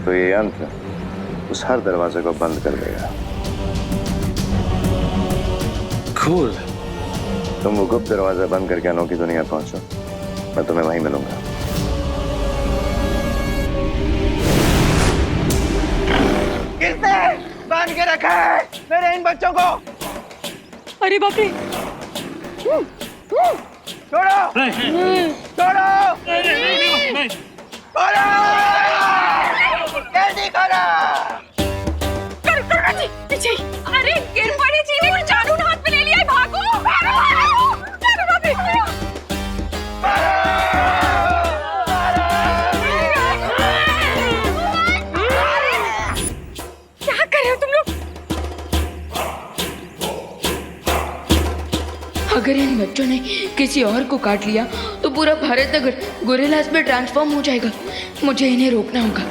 तो ये यंत्र उस हर दरवाजे को बंद कर देगा। Cool. तुम वो गुप्त दरवाजा बंद करके अनोखी दुनिया पहुंचो, मैं तुम्हें वहीं मिलूंगा। किसने बांध के रखा है मेरे इन बच्चों को? अरे बाप रे। छोड़ो, छोड़ो, छोड़ो, जल्दी करो। जी, पीछे। अरे गिर पड़ी चीनी को जादू ने हाथ पे ले लिया है, भागो। अगर इन बच्चों ने किसी और को काट लिया तो पूरा भारत अगर गोरिल्लास में ट्रांसफॉर्म हो जाएगा। मुझे इन्हें रोकना होगा।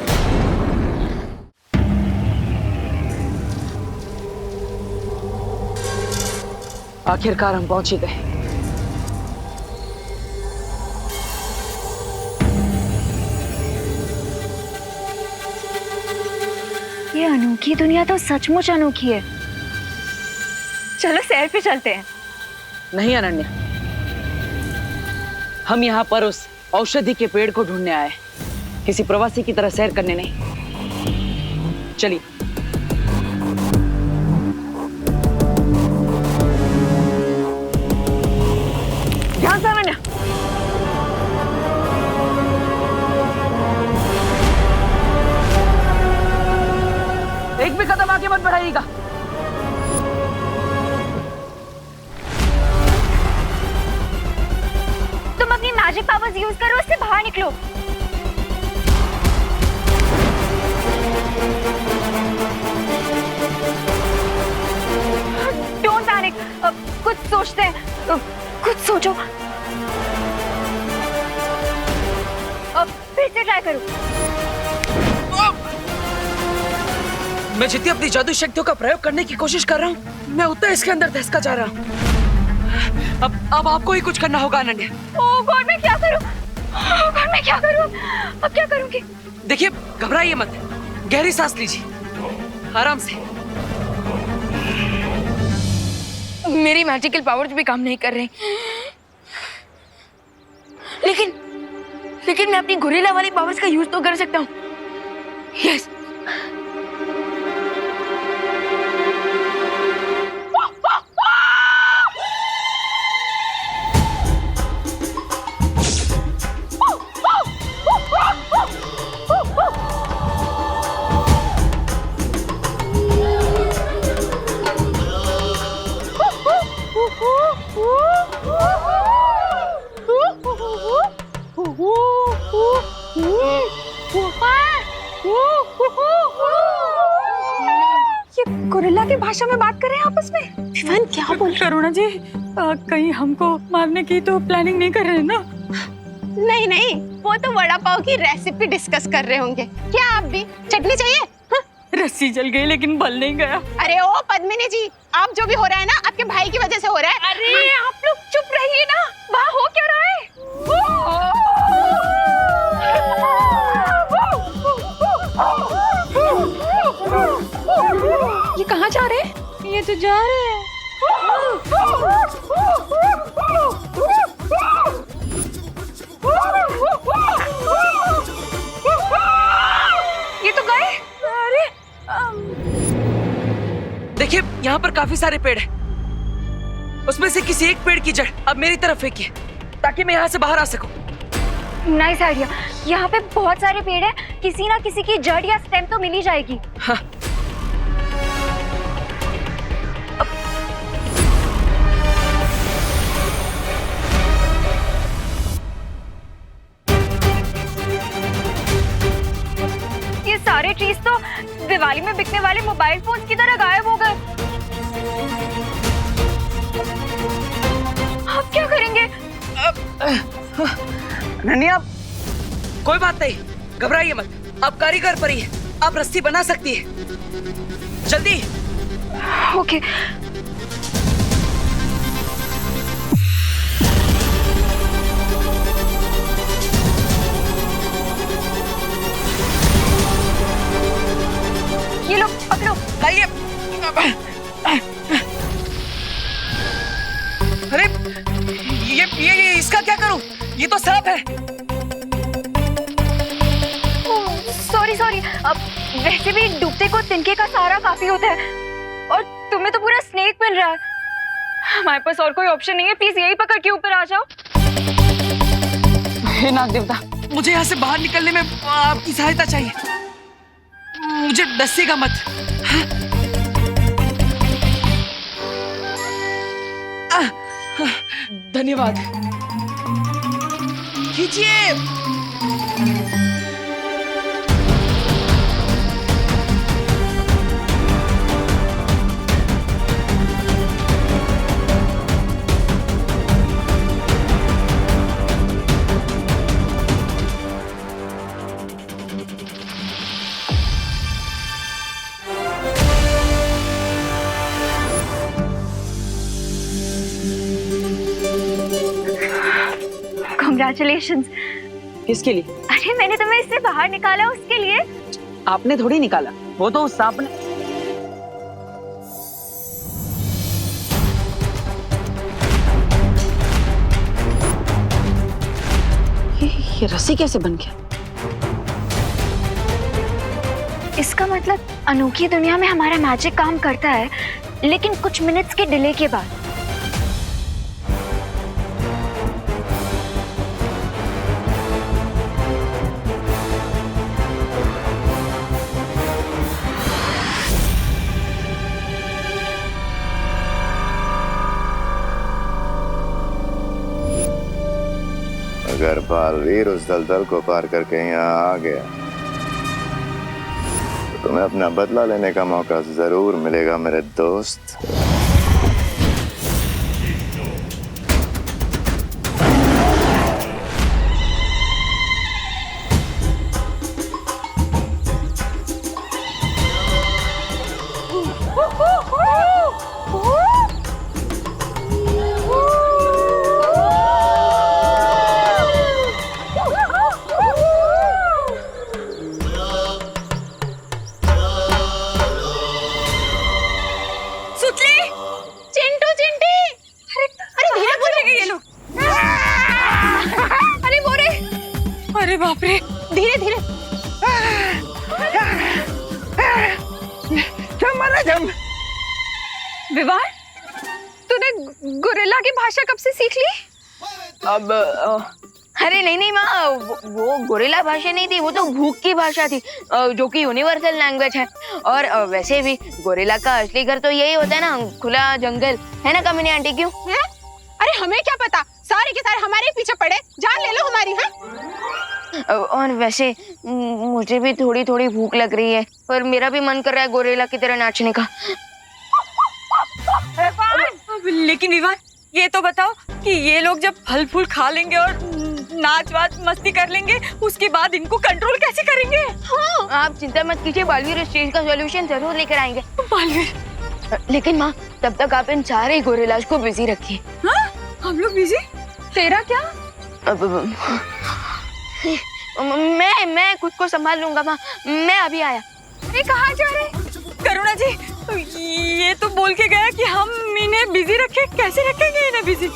आखिरकार हम पहुंच ही गए। ये अनोखी दुनिया तो सचमुच अनोखी है। चलो सैर पे चलते हैं। नहीं अनन्या, हम यहाँ पर उस औषधि के पेड़ को ढूंढने आए, किसी प्रवासी की तरह सैर करने नहीं। चलिए। ध्यान से अनन्या। एक भी कदम आगे मत बढ़ाइएगा। तुम अपनी मैजिक पावर्स यूज करो, उससे बाहर निकलो। डोंट पैनिक, कुछ सोचते हैं, कुछ सोचो। फिर से ट्राई करो। मैं जितनी अपनी जादू शक्तियों का प्रयोग करने की कोशिश कर रहा हूँ, मैं उतना इसके अंदर धंसता जा रहा हूँ। अब आपको ही कुछ करना होगा अनन्या। ओह गॉड, मैं क्या करूं? ओह गॉड, मैं क्या करूं? अब क्या करूंगी? देखिए, घबराइए मत, गहरी सांस लीजिए, आराम से। मेरी मैजिकल पावर्स भी काम नहीं कर रही, लेकिन मैं अपनी गोरिल्ला वाली पावर्स का यूज तो कर सकता हूँ। यस। ये गोरिल्ला की भाषा में बात कर रहे हैं आपस में। विवान क्या बोल रहे? करुणा जी, कहीं हमको मारने की तो प्लानिंग नहीं कर रहे हैं ना? नहीं नहीं, वो तो वड़ा पाव की रेसिपी डिस्कस कर रहे होंगे। क्या आप भी चटनी चाहिए? हाँ? रस्सी जल गई लेकिन बल नहीं गया। अरे ओ पद्मिनी जी, आप जो भी हो रहा है ना, आपके भाई की वजह से हो रहा है। अरे आप लोग चुप रहिए ना, वहाँ हो क्या रहा है? ये कहाँ जा रहे हैं? ये तो जा रहे हैं। ये तो गए। अरे देखिए, यहाँ पर काफी सारे पेड़ हैं। उसमें से किसी एक पेड़ की जड़ अब मेरी तरफ फेंकिए, ताकि मैं यहाँ से बाहर आ सकूं। Nice idea. यहाँ पे बहुत सारे पेड़ हैं, किसी ना किसी की जड़ या स्टेम तो मिल ही जाएगी। हाँ। ये सारे ट्रीज तो दिवाली में बिकने वाले मोबाइल फोन्स की तरह गायब हो गए। अब क्या करेंगे? नन्या, कोई बात नहीं, घबराइए मत। आप कारीगर परी है, आप रस्सी बना सकती है। जल्दी। ओके। ये लो, पकड़ो। लाइए। अरे ये इसका क्या करूं? ये तो सांप है। सॉरी। अब वैसे भी डूबते को तिनके का सहारा काफी होता है, और तुम्हें तो पूरा स्नेक मिल रहा है। हमारे पास और कोई ऑप्शन नहीं है, प्लीज यही पकड़ के ऊपर आ जाओ। हे नाग देवता, मुझे यहाँ से बाहर निकलने में आपकी सहायता चाहिए। मुझे डसेगा मत। धन्यवाद। खींचिए। कंग्रेचुलेशंस। किसके लिए? अरे मैंने तुम्हें इससे बाहर निकाला उसके लिए। आपने थोड़ी निकाला, वो तो उस सांप ने। ये रस्सी कैसे बन गया? इसका मतलब अनोखी दुनिया में हमारा मैजिक काम करता है, लेकिन कुछ मिनट्स के डिले के बाद। अगर बालवीर उस दलदल को पार करके यहाँ आ गया तो तुम्हें अपना बदला लेने का मौका जरूर मिलेगा मेरे दोस्त। अरे बाप रे, धीरे धीरे। विवान, तूने गोरिल्ला की भाषा कब से सीख ली? अब अरे नहीं माँ, वो गोरिल्ला भाषा नहीं थी, वो तो भूख की भाषा थी, जो कि यूनिवर्सल लैंग्वेज है। और वैसे भी गोरिल्ला का असली घर तो यही होता है ना, खुला जंगल, है ना कमीनी आंटी? क्यों? अरे हमें क्या पता, सारे के सारे हमारे पीछे पड़े, जान ले लो हमारी। है और वैसे मुझे भी थोड़ी थोड़ी भूख लग रही है, पर मेरा भी मन कर रहा है गोरिल्ला की तरह नाचने का। लेकिन विवान, ये तो बताओ कि ये लोग जब फल फूल खा लेंगे और नाच वाच मस्ती कर लेंगे, उसके बाद इनको कंट्रोल कैसे करेंगे? हाँ। आप चिंता मत कीजिए, बालवीर इस चीज का सॉल्यूशन जरूर लेकर आएंगे। बालवीर, लेकिन माँ तब तक आप इन सारे गोरिल्लाज को बिजी रखिए। हाँ? हम लोग बिजी? तेरा क्या? मैं खुद को संभाल लूंगा माँ, मैं अभी आया। ये कहाँ जा रहे? करुणा जी, ये तो बोल के गया कि हम इन्हें बिजी रखें, कैसे रखेंगे इन्हें बिजी?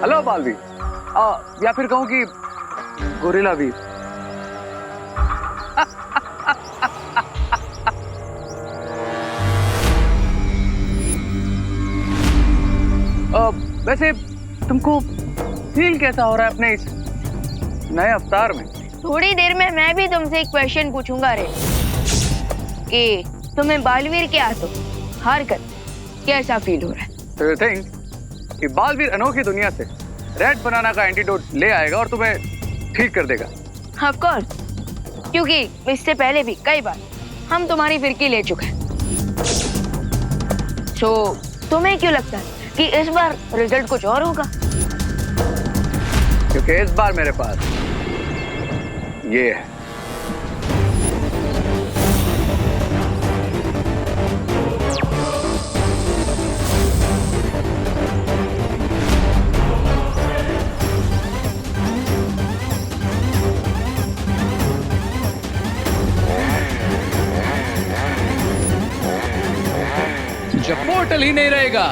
हेलो बालवीर, या फिर कहूँ कि गोरिल्ला वीर। वैसे तुमको फील कैसा हो रहा है अपने इस नए अवतार में? थोड़ी देर में मैं भी तुमसे एक क्वेश्चन पूछूंगा रे, कि तुम्हें बालवीर के हाथों हार कर कैसा फील हो रहा है? तो यू थिंक कि बालवीर अनोखी दुनिया से रेड बनाना का एंटीडोट ले आएगा और तुम्हें ठीक कर देगा? ऑफ कोर्स, क्योंकि इससे पहले भी कई बार हम तुम्हारी फिरकी ले चुके हैं। तो तुम्हें क्यों लगता है कि इस बार रिजल्ट कुछ और होगा? क्योंकि इस बार मेरे पास ये है। जब पोर्टल ही नहीं रहेगा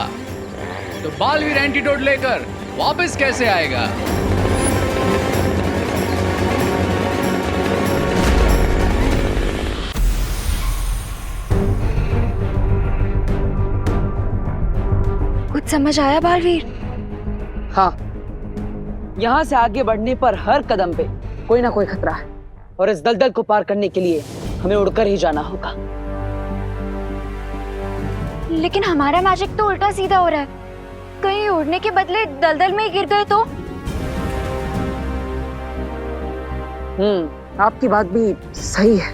तो बालवीर एंटीडोट लेकर वापस कैसे आएगा? कुछ समझ आया बालवीर? हाँ, यहाँ से आगे बढ़ने पर हर कदम पे कोई ना कोई खतरा है, और इस दलदल को पार करने के लिए हमें उड़कर ही जाना होगा। लेकिन हमारा मैजिक तो उल्टा सीधा हो रहा है, कहीं उड़ने के बदले दलदल में ही गिर गए तो? आपकी बात भी सही है।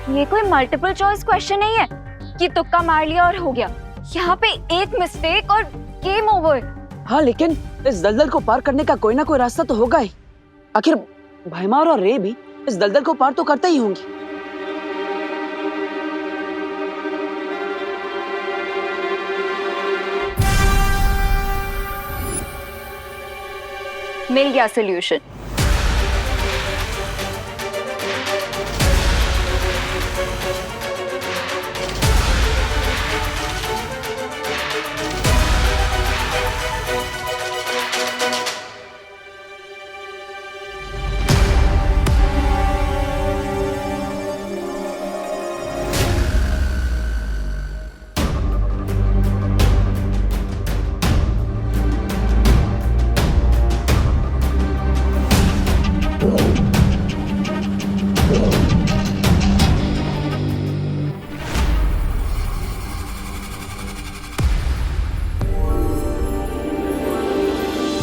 ये कोई मल्टीपल चॉइस क्वेश्चन नहीं है कि तुक्का मार लिया और हो गया। यहाँ पे एक मिस्टेक और गेम ओवर। हाँ, लेकिन इस दलदल को पार करने का कोई ना कोई रास्ता तो होगा ही। आखिर भैमार और रे भी इस दलदल को पार तो करते ही होंगी। मिल गया सोल्यूशन।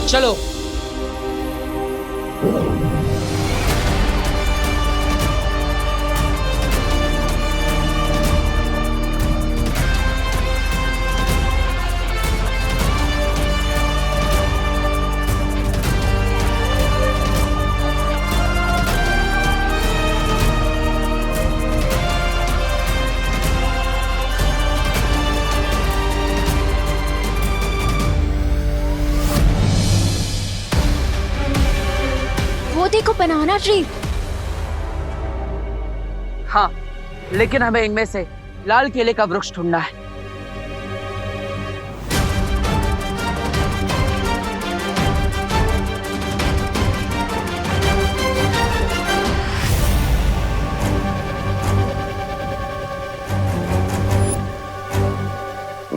चलो। को बनाना ट्री। हाँ, लेकिन हमें इनमें से लाल केले का वृक्ष ढूंढना है।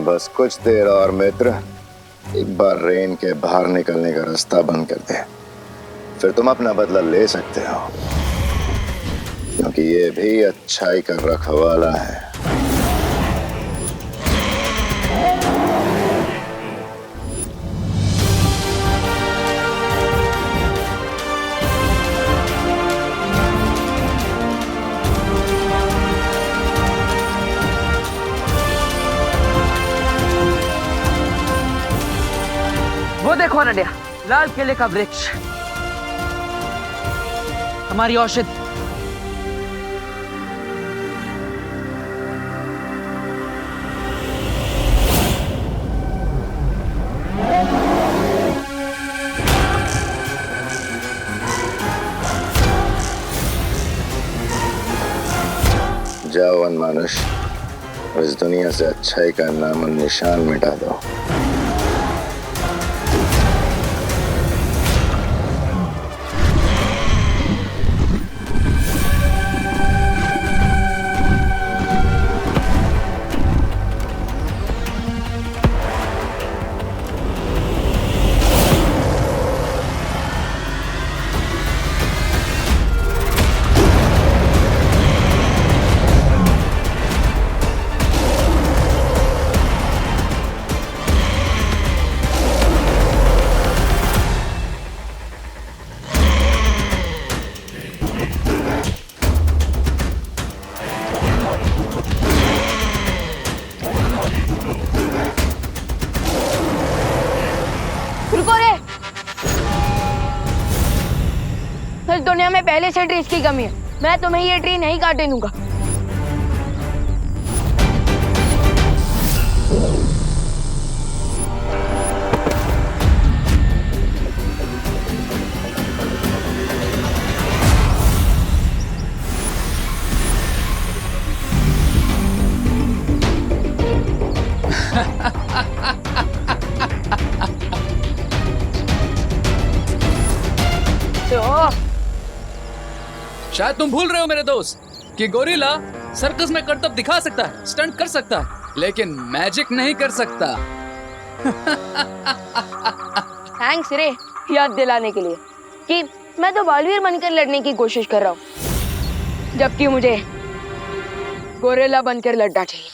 बस कुछ देर और मित्र, एक बार रेन के बाहर निकलने का रास्ता बंद कर दे, फिर तुम अपना बदला ले सकते हो, क्योंकि ये भी अच्छाई का रखवाला है। वो देखो अनन्या, लाल केले का वृक्ष, हमारी औषधि। जाओ वनमानुष, इस दुनिया से अच्छाई का नाम और निशान मिटा दो। इस दुनिया में पहले से ट्रीज की कमी है, मैं तुम्हें ये ट्री नहीं काटने दूंगा। शायद तुम भूल रहे हो मेरे दोस्त कि गोरिल्ला सर्कस में करतब दिखा सकता है, स्टंट कर सकता है, लेकिन मैजिक नहीं कर सकता। थैंक्स रे याद दिलाने के लिए कि मैं तो बालवीर बनकर लड़ने की कोशिश कर रहा हूँ, जबकि मुझे गोरिल्ला बनकर लड़ना चाहिए।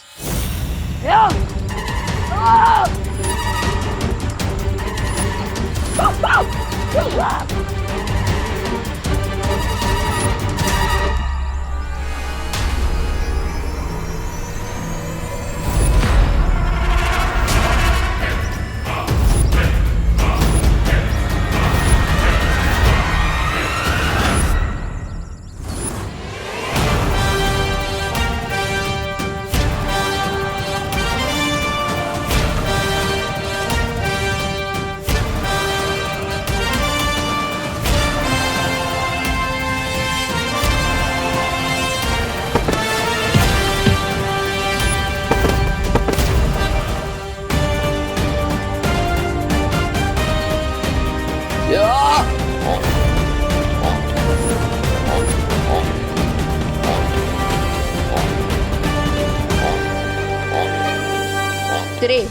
दूसरे।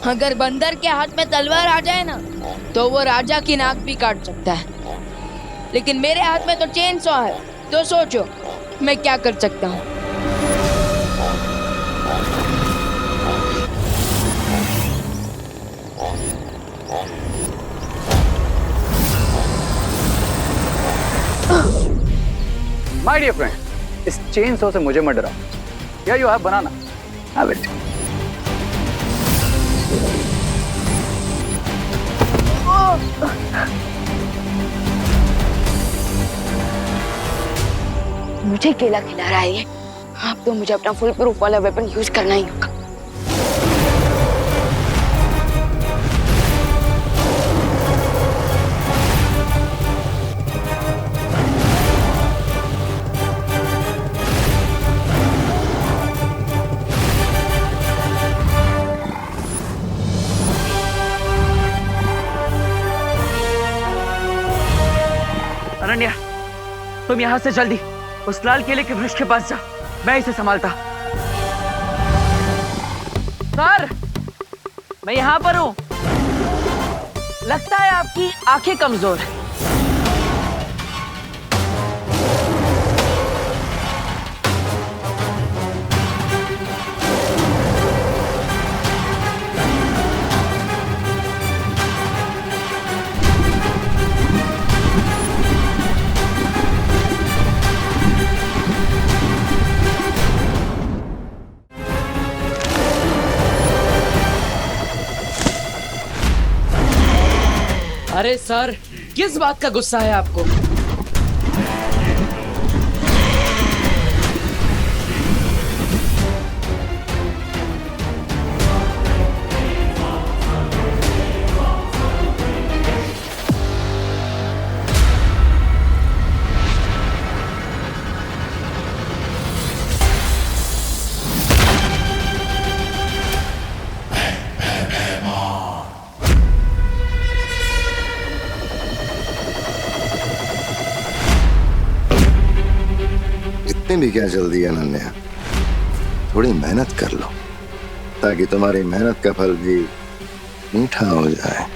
अगर बंदर के हाथ में तलवार आ जाए ना तो वो राजा की नाक भी काट सकता है, लेकिन मेरे हाथ में तो चेन सॉ है, तो सोचो मैं क्या कर सकता हूँ। माय डियर फ्रेंड, इस चेन सॉ से मुझे मत डराओ। या you have banana, have it. मुझे केला खिला रहा है ये। अब तो मुझे अपना फुल प्रूफ वाला वेपन यूज करना ही होगा। अनन्या, तुम यहाँ से जल्दी उस लाल केले के वृक्ष के पास जा, मैं इसे संभालता। सर, मैं यहाँ पर हूँ। लगता है आपकी आंखें कमजोर हैं। अरे सर, किस बात का गुस्सा है आपको? इतनी भी क्या जल्दी है अनन्या, थोड़ी मेहनत कर लो ताकि तुम्हारी मेहनत का फल भी मीठा हो जाए।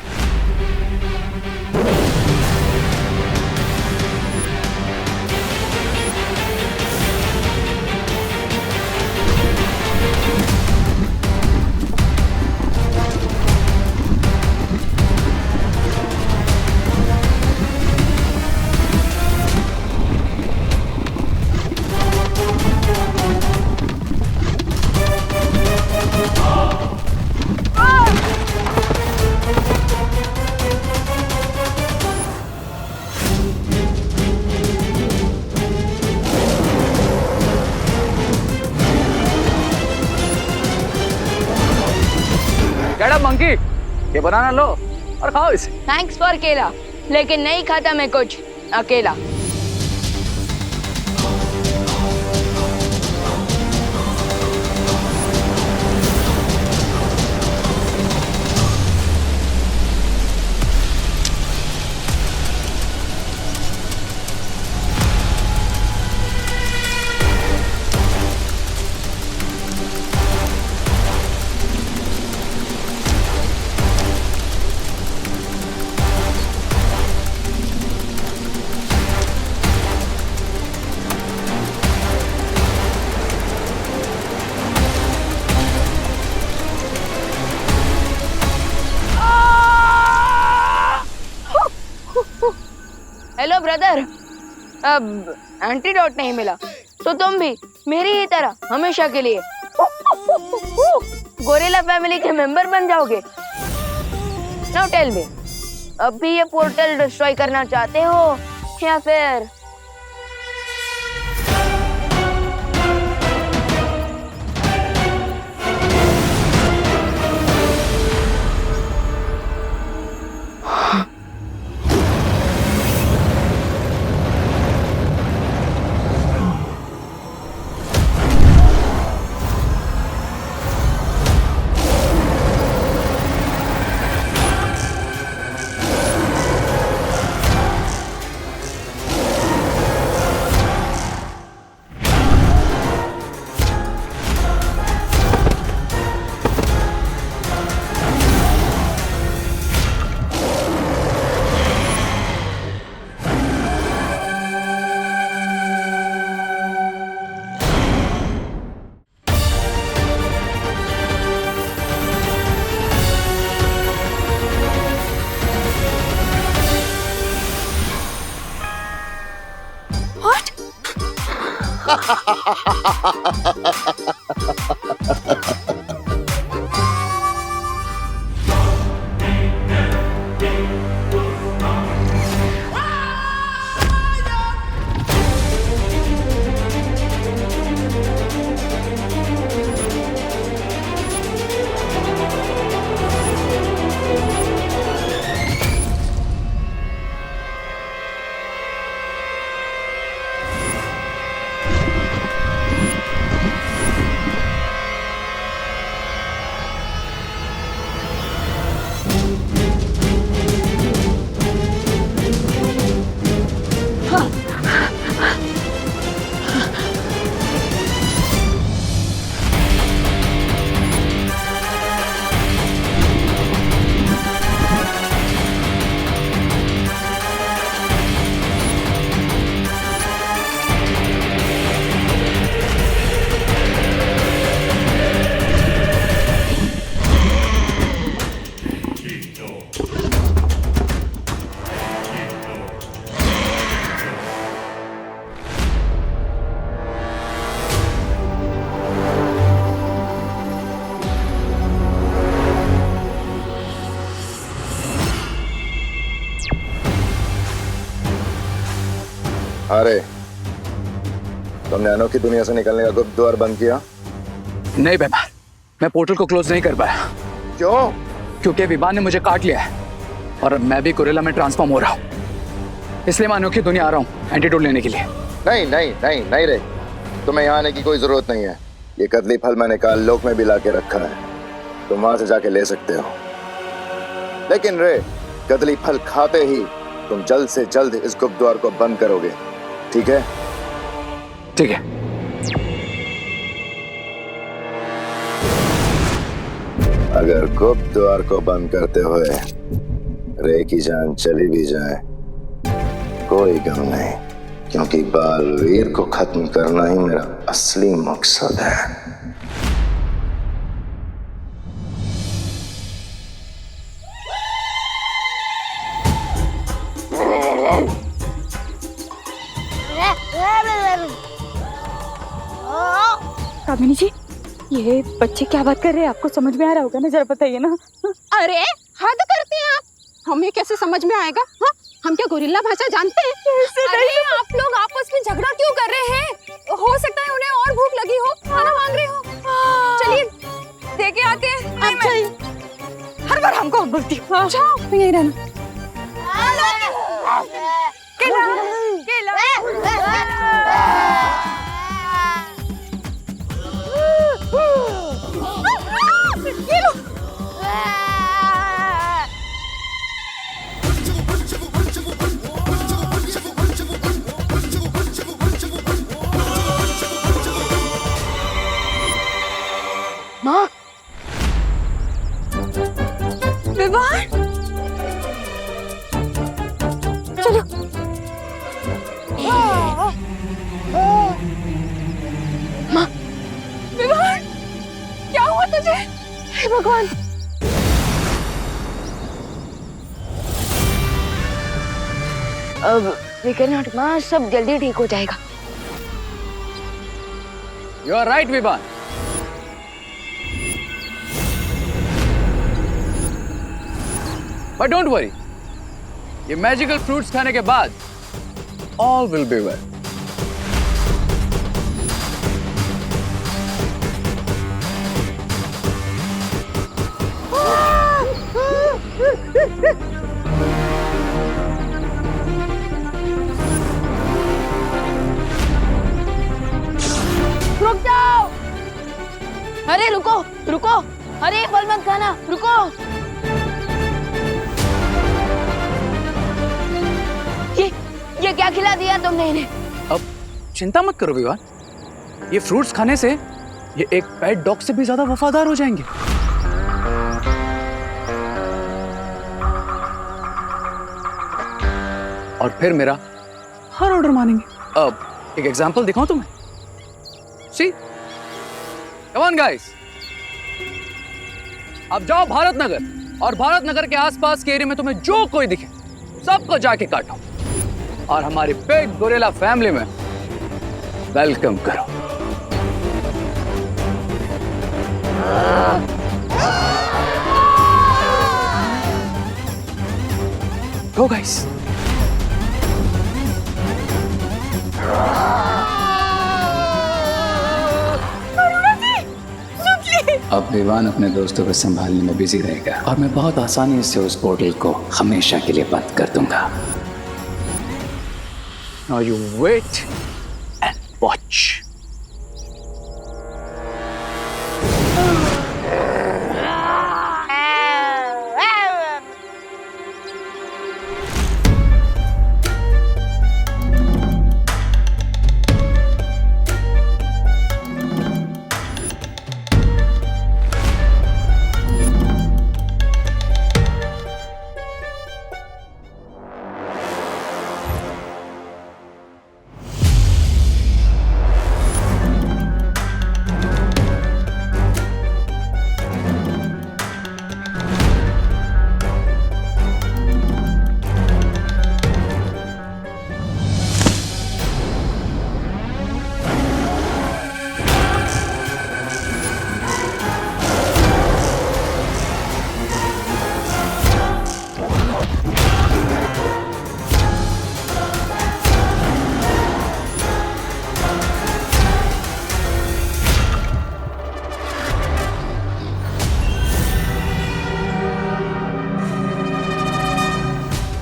मंकी, ये बनाना लो और खाओ इसे। थैंक्स फॉर केला, लेकिन नहीं खाता मैं कुछ अकेला। हेलो ब्रदर, अब एंटीडोट नहीं मिला तो तुम भी मेरी ही तरह हमेशा के लिए गोरिल्ला फैमिली के मेंबर बन जाओगे। नाउ टेल मी, अब भी ये पोर्टल डिस्ट्रॉय करना चाहते हो या फिर अरे तुमने अनोखी दुनिया से निकलने का गुप्त द्वार बंद किया? नहीं बेमार, मैं पोर्टल को क्लोज नहीं कर पाया। क्यों? क्योंकि विवान ने मुझे काट लिया है और मैं भी गोरिल्ला में ट्रांसफॉर्म हो रहा हूँ। इसलिए मैं अनोखी दुनिया आ रहा हूँ एंटीडोट लेने के लिए। नहीं नहीं नहीं नहीं रे, तुम्हें यहाँ आने की कोई जरूरत नहीं है। ये कदली फल मैंने काल लोक में भी ला के रखा है, तुम वहां से जाके ले सकते हो। लेकिन रे, कदली फल खाते ही तुम जल्द से जल्द इस गुप्त द्वार को बंद करोगे, ठीक है? ठीक है। अगर गुप्त द्वार को बंद करते हुए रे की जान चली भी जाए कोई गम नहीं, क्योंकि बालवीर को खत्म करना ही मेरा असली मकसद है। कामिनी जी, ये बच्चे क्या बात कर रहे हैं? आपको समझ में आ रहा होगा ना, जरा बताइए ना। अरे हद करती हैं आप, हमें कैसे समझ में आएगा? हाँ, हम क्या गोरिल्ला भाषा जानते हैं? अरे आप लोग आपस में झगड़ा क्यों कर रहे हैं? हो सकता है उन्हें और भूख लगी हो, खाना मांग रहे हो। चलिए दे के आते हैं। हर बार हमको बोलती हो। जाओ, यहीं रहना। केला, केला। माँ, विवान, चलो। माँ, विवान, क्या हुआ तुझे? हे भगवान। अब लेकिन नॉट माँ, सब जल्दी ठीक हो जाएगा। You are right Vivaan. But don't worry, ये मैजिकल फ्रूट्स खाने के बाद ऑल विल बी वेल। रुक जाओ! अरे रुको, रुको! अरे फल मत खाना, रुको! ये क्या खिला दिया तुमने इन्हें? अब चिंता मत करो विवान, ये फ्रूट्स खाने से ये एक पेट डॉग से भी ज्यादा वफादार हो जाएंगे। और फिर मेरा हर ऑर्डर मानेंगे। अब एक एग्जांपल दिखाऊं तुम्हें? सी, कम ऑन गाइस, अब जाओ भारत नगर और भारत नगर के आसपास के एरिया में तुम्हें जो कोई दिखे सबको जाके काटो और हमारी बिग गोरिल्ला फैमिली में वेलकम करो। Go guys. अब विवान अपने दोस्तों को संभालने में बिजी रहेगा और मैं बहुत आसानी से उस पोर्टल को हमेशा के लिए बंद कर दूंगा। Now you wait and watch.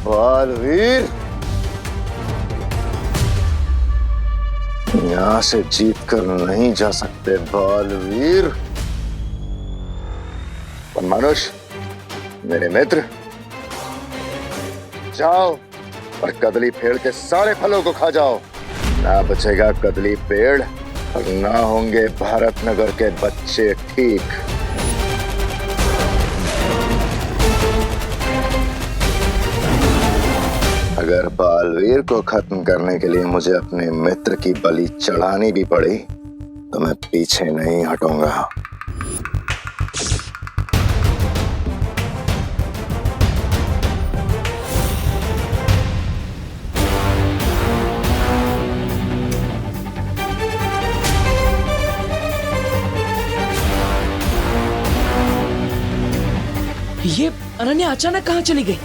Baalveer, यहां से जीत कर नहीं जा सकते बालवीर। मानुष, मेरे मित्र, जाओ और कदली पेड़ के सारे फलों को खा जाओ। ना बचेगा कदली पेड़ और ना होंगे भारत नगर के बच्चे ठीक। अगर बालवीर को खत्म करने के लिए मुझे अपने मित्र की बलि चढ़ानी भी पड़ी तो मैं पीछे नहीं हटूंगा। ये अनन्या अचानक कहाँ चली गई?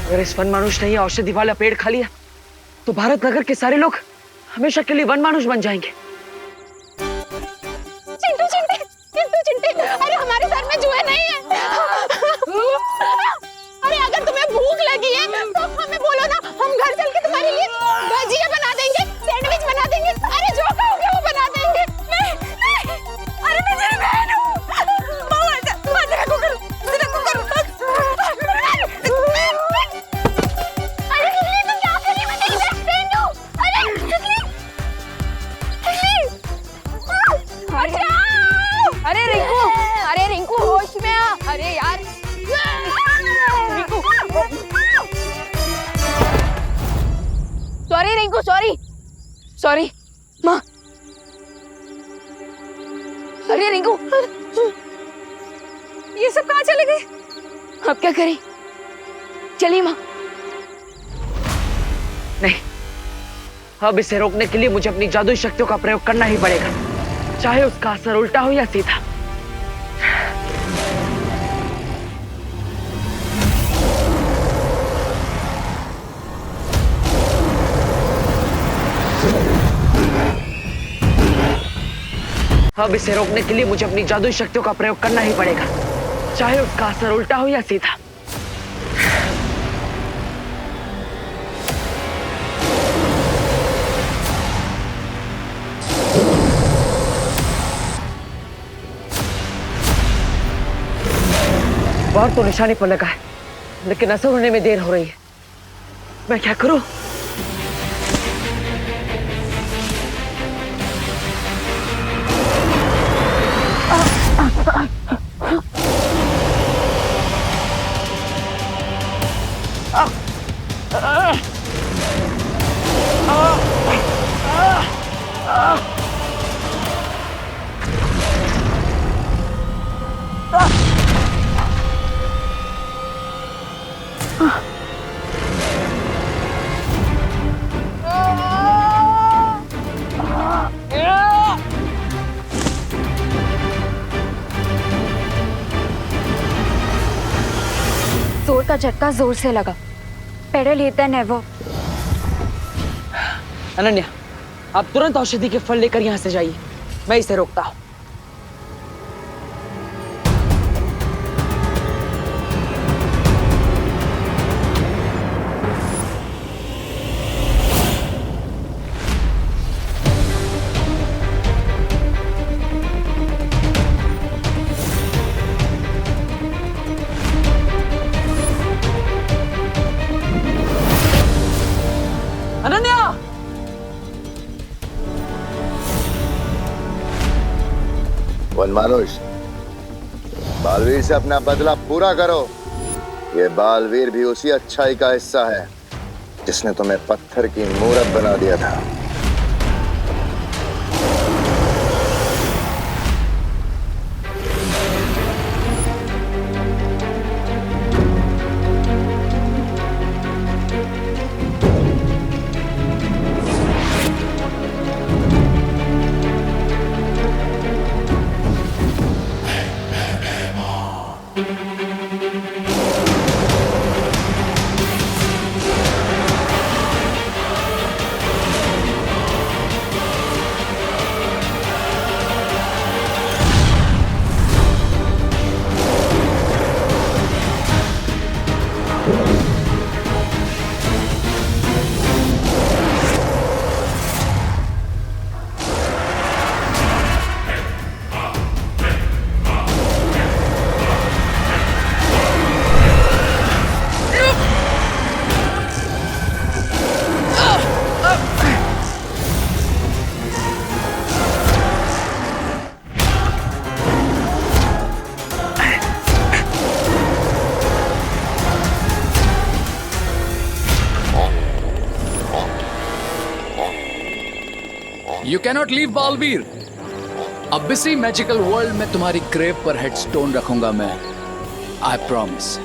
अगर इस वन मानुष ने ये औषधि वाला पेड़ खा लिया तो भारत नगर के सारे लोग हमेशा के लिए वन मानुष बन जाएंगे। चिंटू चिंटे, चिंटू चिंटे, अरे हमारे सर में जुए नहीं है। अरे अगर तुम्हें भूख लगी है तो हमें बोलो ना, हम घर चल के तुम्हारे लिए भजिया बना देंगे, सैंडविच बना देंगे। अरे जो कहोगे वो बना देंगे। नहीं, नहीं, अरे मैं तेरी बहन हूँ। अरे रिंकू, अरे रिंकू होश में आ। अरे यार Rinku, sorry Rinku, sorry sorry माँ। अरे रिंकू, ये सब कहाँ चले गए? अब क्या करें? चलिए माँ। नहीं, अब इसे रोकने के लिए मुझे अपनी जादुई शक्तियों का प्रयोग करना ही पड़ेगा, चाहे उसका असर उल्टा हो या सीधा। अब इसे रोकने के लिए मुझे अपनी जादुई शक्तियों का प्रयोग करना ही पड़ेगा, चाहे उसका असर उल्टा हो या सीधा। बाहर तो निशाने पर लगा है, लेकिन असर होने में देर हो रही है। मैं क्या करूं? जोर का झटका जोर से लगा। Pedal hit the never. Ananya, आप तुरंत औषधि के फल लेकर यहाँ से जाइए, मैं इसे रोकता हूँ। अनन्या! वनमानुष, बालवीर से अपना बदला पूरा करो। ये बालवीर भी उसी अच्छाई का हिस्सा है जिसने तुम्हें पत्थर की मूरत बना दिया था। You cannot leave, Baalveer. अब इसी मैजिकल वर्ल्ड में तुम्हारी ग्रेव पर हेडस्टोन रखूंगा मैं। I promise।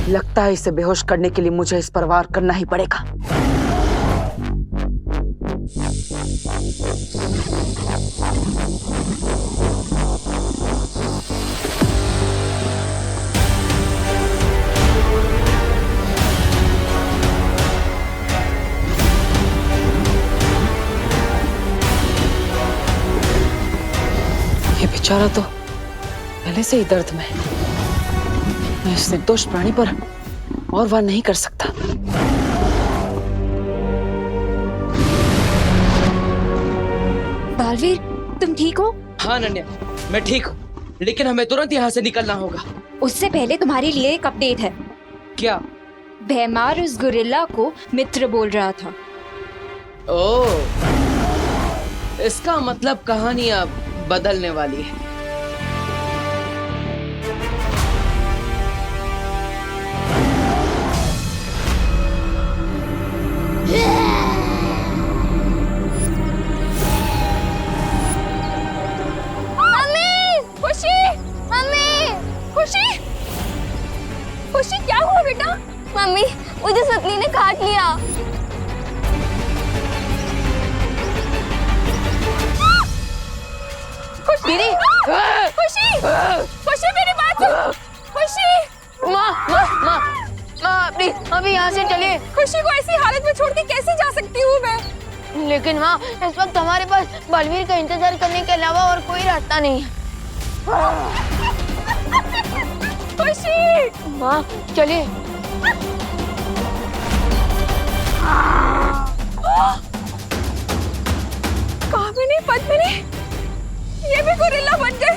लगता है इसे बेहोश करने के लिए मुझे इस पर वार करना ही पड़ेगा। ये बेचारा तो पहले से ही दर्द में है। मैं इस निर्दोष प्राणी पर और वार नहीं कर सकता। बालवीर, तुम ठीक हो? हाँ नन्या, मैं ठीक हूँ, लेकिन हमें तुरंत यहाँ से निकलना होगा। उससे पहले तुम्हारे लिए एक अपडेट है। क्या? भैमार उस गोरिल्ला को मित्र बोल रहा था। ओह, इसका मतलब कहानी अब बदलने वाली है। खुशी, क्या हुआ बेटा? मम्मी, मुझे सतली ने काट लिया। खुशी, खुशी मेरी बात सुन। खुशी, माँ प्लीज अभी यहाँ से चलिए। खुशी को ऐसी हालत में छोड़ के कैसे जा सकती हूँ मैं? लेकिन माँ, इस वक्त हमारे पास बलवीर का इंतजार करने के अलावा और कोई रास्ता नहीं है। खुशी, माँ चलिए। कामिनी, पद्मिनी, ये भी गोरिल्ला बन गए।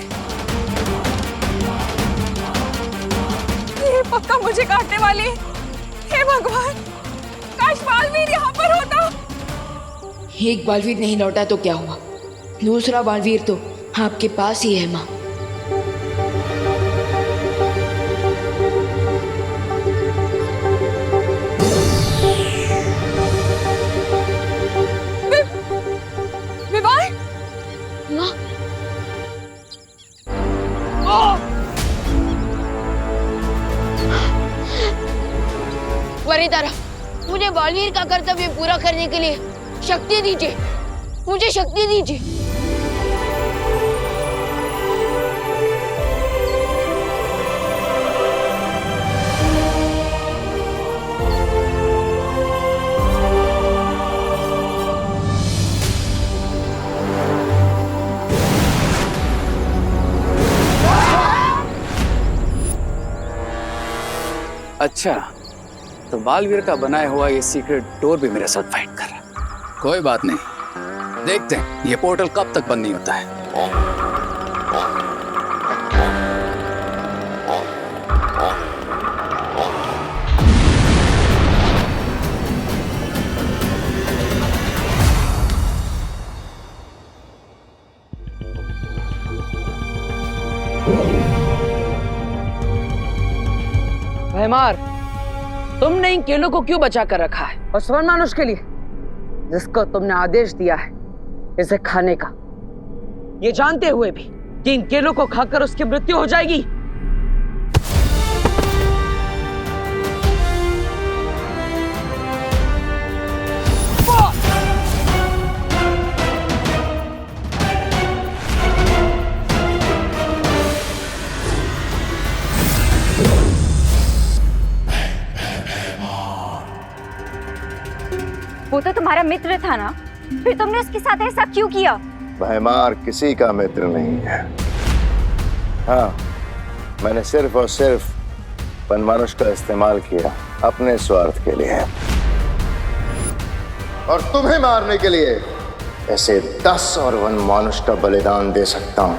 ये पक्का मुझे काटने वाली है। हे भगवान, काश बालवीर एक बालवीर नहीं लौटा तो क्या हुआ, दूसरा बालवीर तो आपके पास ही है माँ। विवान माँ वरितारा, मुझे बालवीर का कर्तव्य पूरा करने के लिए शक्ति दीजिए, मुझे शक्ति दीजिए। अच्छा, तो बालवीर का बनाया हुआ ये सीक्रेट डोर भी मेरे साथ फाइट कर रहा है। कोई बात नहीं, देखते हैं ये पोर्टल कब तक बंद नहीं होता है। भैमार, तुमने इन केलों को क्यों बचा कर रखा है? और स्वर्ण मानुष के लिए जिसको तुमने आदेश दिया है इसे खाने का, ये जानते हुए भी कि इन केलों को खाकर उसकी मृत्यु हो जाएगी। वो तो तुम्हारा मित्र था ना, फिर तुमने उसके साथ ऐसा क्यों किया? भयमार किसी का मित्र नहीं है। हाँ, मैंने सिर्फ और सिर्फ वनमानुष का इस्तेमाल किया अपने स्वार्थ के लिए, और तुम्हें मारने के लिए ऐसे 10 और वनमानुष का बलिदान दे सकता हूं।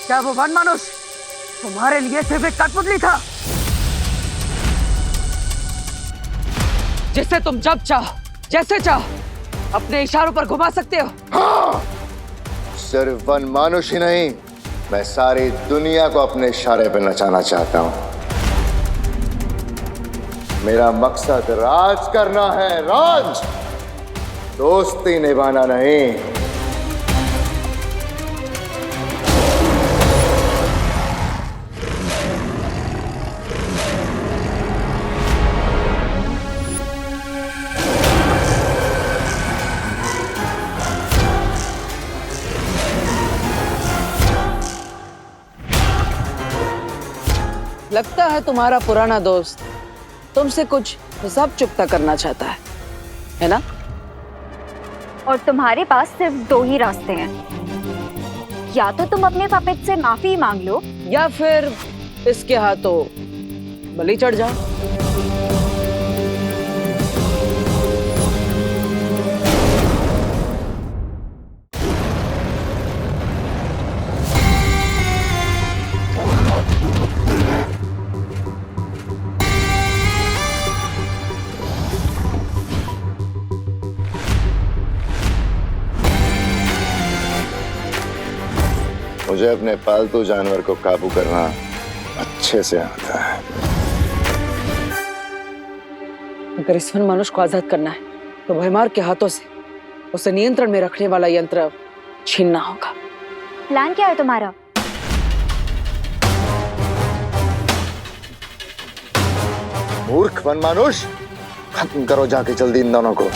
क्या वो वन मानुष तुम्हारे लिए सिर्फ एक कठपुतली था जिसे तुम जब चाहो जैसे चाहो अपने इशारों पर घुमा सकते हो? हाँ, सिर्फ वन मानुष ही नहीं, मैं सारी दुनिया को अपने इशारे पर नचाना चाहता हूं। मेरा मकसद राज करना है, राज, दोस्ती निभाना नहीं। लगता है तुम्हारा पुराना दोस्त तुमसे कुछ हिसाब चुकता करना चाहता है ना? और तुम्हारे पास सिर्फ 2 ही रास्ते हैं, या तो तुम अपने पपेट से माफी मांग लो, या फिर इसके हाथों बलि चढ़ जाओ। मुझे अपने पालतू जानवर को काबू करना अच्छे से आता है। अगर इस वन मानुष को आजाद करना है तो भयमार के हाथों से उसे नियंत्रण में रखने वाला यंत्र छीनना होगा। प्लान क्या है तुम्हारा? मूर्ख वन मानुष, खत्म करो जाके जल्दी इन दोनों को।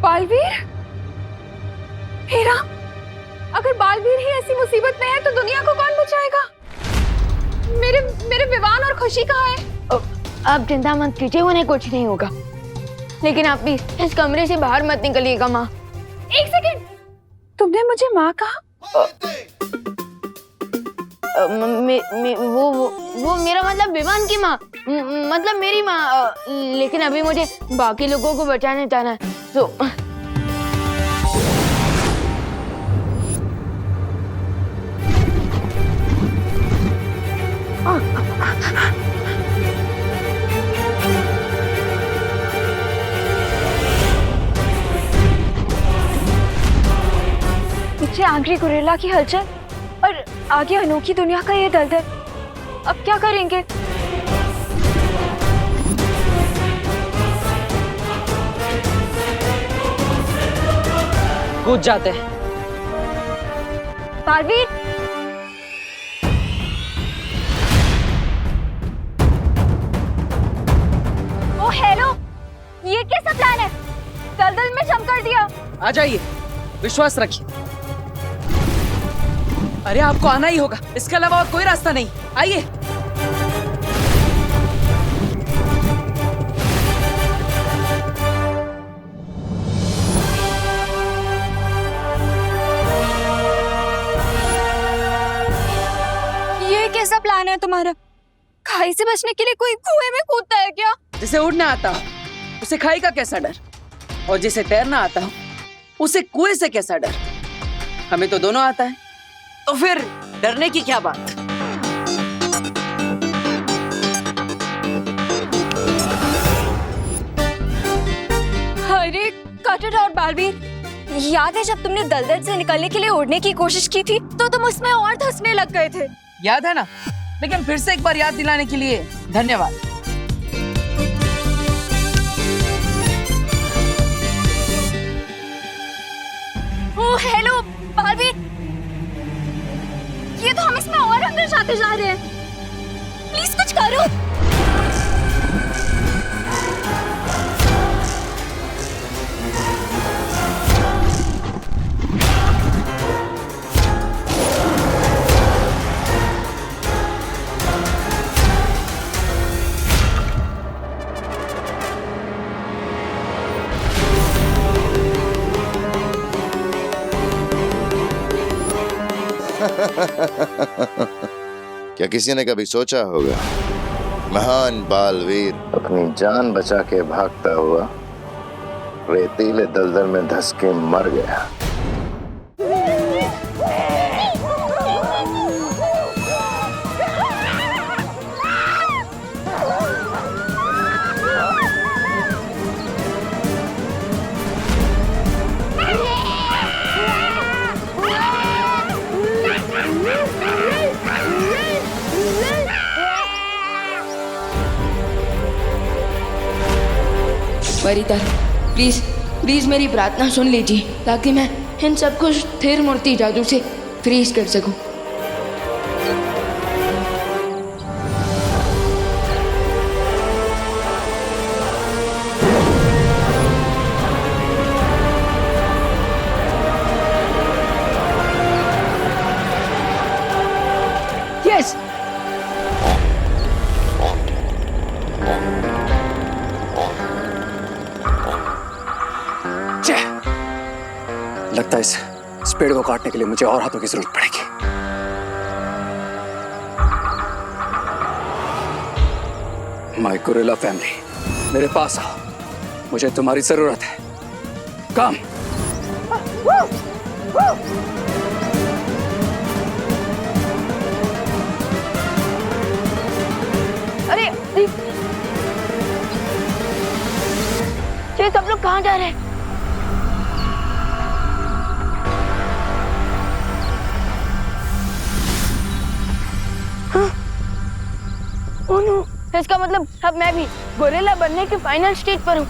बालवीर, हे राम, अगर बालवीर ही ऐसी मुसीबत में है तो दुनिया को कौन बचाएगा? मेरे विवान और खुशी कहाँ है? आप चिंता मत कीजिए, उन्हें कुछ नहीं होगा। लेकिन आप भी इस कमरे से बाहर मत निकलिएगा माँ। एक सेकंड, तुमने मुझे माँ कहा? वो मेरा मतलब विवान की माँ, मतलब मेरी माँ। लेकिन अभी मुझे बाकी लोगों को बचाने जाना है तो पीछे आखिरी गोरिल्ला की हलचल और आगे अनोखी दुनिया का ये दलदल। अब क्या करेंगे? कूद जाते हैं। बालवीर, ओ हेलो, ये कैसा प्लान है? दलदल में जम कर दिया। आ जाइए, विश्वास रखिए। अरे आपको आना ही होगा, इसके अलावा और कोई रास्ता नहीं। आइए। ये कैसा प्लान है तुम्हारा? खाई से बचने के लिए कोई कुएं में कूदता है क्या? जिसे उड़ना आता हो उसे खाई का कैसा डर, और जिसे तैरना आता हो उसे कुएं से कैसा डर। हमें तो दोनों आता है, तो फिर डरने की क्या बात। अरे कट इट आउट बालवीर, याद है जब तुमने दलदल से निकलने के लिए उड़ने की कोशिश की थी तो तुम उसमें और धंसने लग गए थे। याद है ना? लेकिन फिर से एक बार याद दिलाने के लिए धन्यवाद। ओह हेलो बालवीर, ये तो हम इसमें और अंदर जाते जा रहे हैं। प्लीज कुछ करो। क्या किसी ने कभी सोचा होगा महान बालवीर अपनी जान बचा के भागता हुआ रेतीले दलदल में धंस के मर गया। परितर, प्लीज प्लीज मेरी प्रार्थना सुन लीजिए ताकि मैं इन सबको स्थिर मूर्ति जादू से फ्रीज कर सकूं। यस। लगता है इस पेड़ को काटने के लिए मुझे और हाथों की जरूरत पड़ेगी। माय गोरिल्ला फैमिली, मेरे पास आओ, मुझे तुम्हारी जरूरत है। कम। अरे ये सब लोग कहाँ जा रहे हैं? ओह नो, इसका मतलब अब मैं भी गोरिल्ला बनने के फाइनल स्टेज पर हूँ।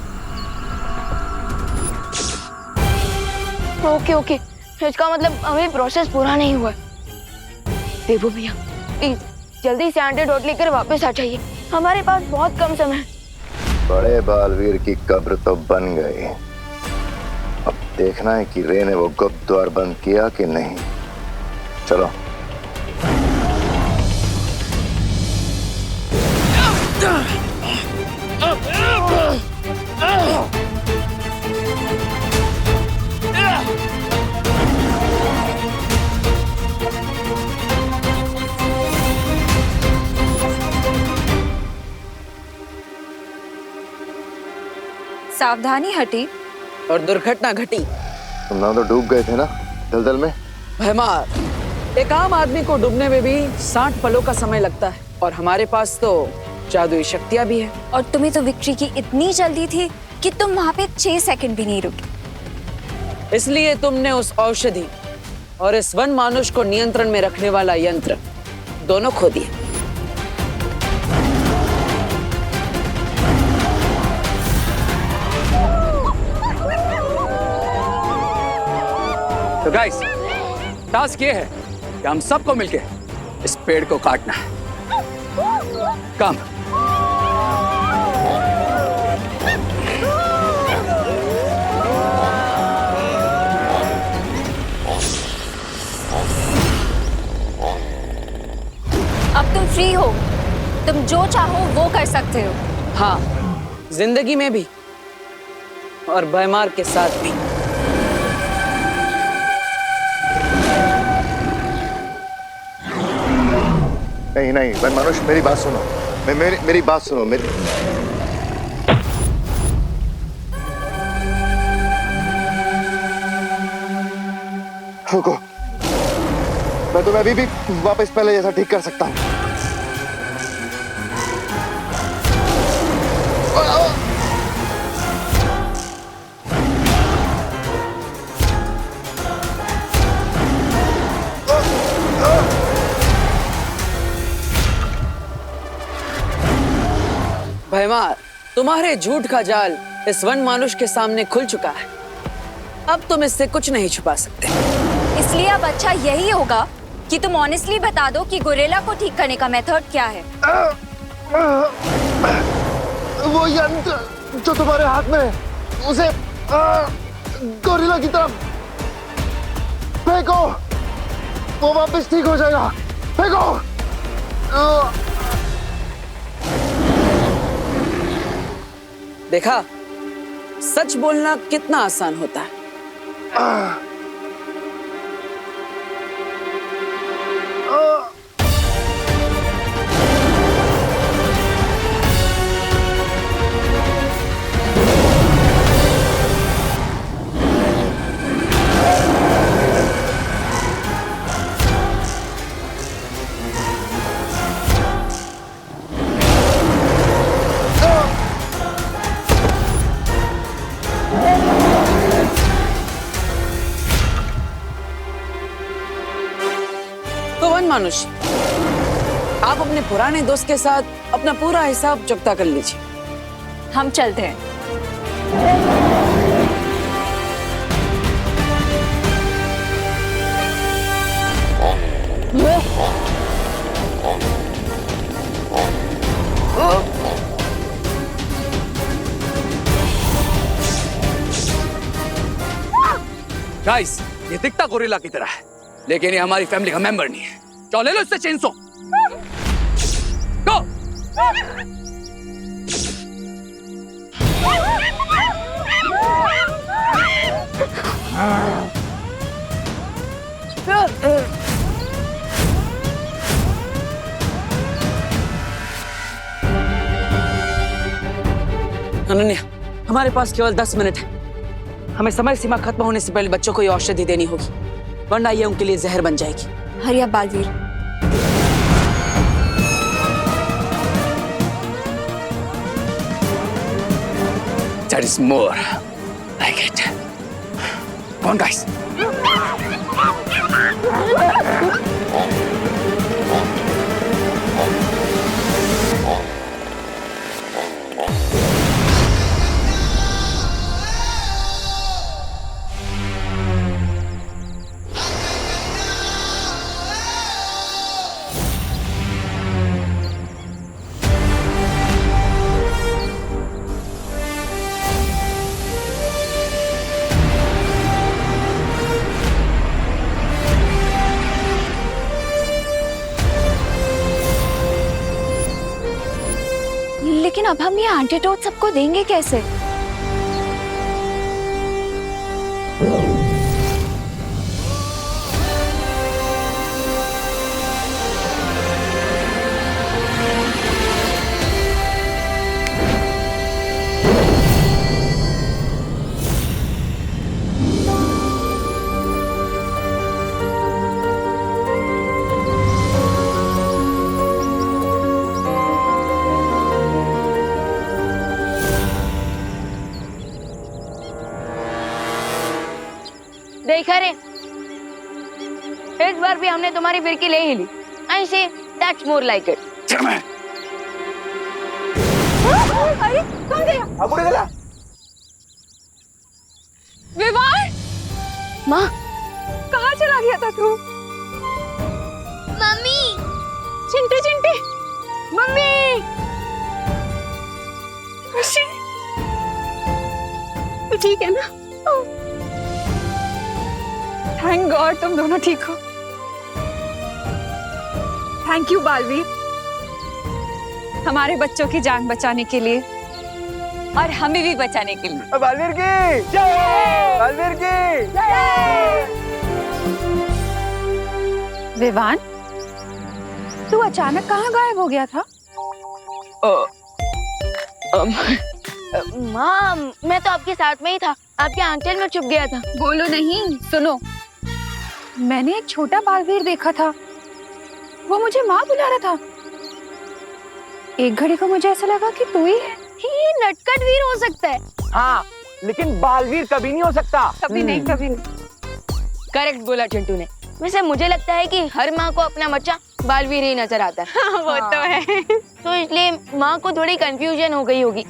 ओके ओके, इसका मतलब अभी प्रोसेस पूरा नहीं हुआ। देवो भैया प्लीज जल्दी से एंटीडोट लेकर वापस आ जाइए, हमारे पास बहुत कम समय है। बड़े बालवीर की कब्र तो बन गई, अब देखना है कि रे ने वो गुप्त द्वार बंद किया कि नहीं। चलो। सावधानी हटी और दुर्घटना घटी। तुम ना तो डूब गए थे ना दलदल में। भैमार, एक आम आदमी को डूबने में भी 60 पलों का समय लगता है और हमारे पास तो जादुई शक्तियां भी है। और तुम्हें तो विक्ट्री की इतनी जल्दी थी कि तुम वहां पे 6 सेकंड भी नहीं रुके। इसलिए तुमने उस औषधि और इस वन मानुष को नियंत्रण में रखने वाला यंत्र दोनों खो दिए। तो गाइस, टास्क ये है कि हम सबको मिलके इस पेड़ को काटना है। कम। अब तुम फ्री हो, तुम जो चाहो वो कर सकते हो। हाँ, जिंदगी में भी और भैमार के साथ भी। नहीं नहीं वन मानुष, मेरी बात सुनो। मेरी बात सुनो। रुको, मैं तुम्हें अभी भी वापस पहले जैसा ठीक कर सकता हूँ। भैमार, तुम्हारे झूठ का जाल इस वन मानुष के सामने खुल चुका है। अब तुम इससे कुछ नहीं छुपा सकते। इसलिए अब अच्छा यही होगा कि तुम ऑनेस्टली बता दो कि गोरिल्ला को ठीक करने का मेथड क्या है। वो यंत्र जो तुम्हारे हाथ में है, उसे गोरिल्ला की तरफ फेंको, वो वापस ठीक हो जाएगा। फेंको। देखा, सच बोलना कितना आसान होता है। तो वन मानुष, आप अपने पुराने दोस्त के साथ अपना पूरा हिसाब चुकता कर लीजिए। हम चलते हैं। गाइस, ये दिखता गोरिल्ला की तरह है, लेकिन ये हमारी फैमिली का मेंबर नहीं है। चलो ले लो इससे चेनसो। गो। अनन्या, हमारे पास केवल 10 मिनट है। हमें समय सीमा खत्म होने से पहले बच्चों को ये औषधि देनी होगी, वरना ये उनके लिए जहर बन जाएगी। हरी अब Baalveer. That is more like it. Come on, guys. अब हम ये एंटीडोट सबको देंगे कैसे? देखा रे, इस बार भी हमने तुम्हारी फिरकी ले ही ली। I say that's more like it. अरे कहाँ गया? अबुड़े गला। विवान, माँ, कहाँ चला गया था तू? मम्मी, चिंटी चिंटी, मम्मी, खुशी, तू ठीक है ना? थैंक गॉड तुम दोनों ठीक हो। थैंक यू बालवीर, हमारे बच्चों की जान बचाने के लिए और हमें भी बचाने के लिए। बालवीर की जय, बालवीर की जय। विवान, तू अचानक कहाँ गायब हो गया था? माँ, मैं तो आपके साथ में ही था, आपके आंचल में छुप गया था। बोलो नहीं, सुनो, मैंने एक छोटा बालवीर देखा था, वो मुझे माँ बुला रहा था। एक घड़ी को मुझे ऐसा लगा कि तू ही है। ये नटखट वीर हो सकता है। हाँ, लेकिन बालवीर कभी नहीं हो सकता। कभी नहीं, कभी नहीं। करेक्ट बोला चिंटू ने। वैसे मुझे लगता है कि हर माँ को अपना बच्चा बालवीर ही नजर आता है। हाँ, वो तो है। तो इसलिए माँ को थोड़ी कंफ्यूजन हो गई होगी।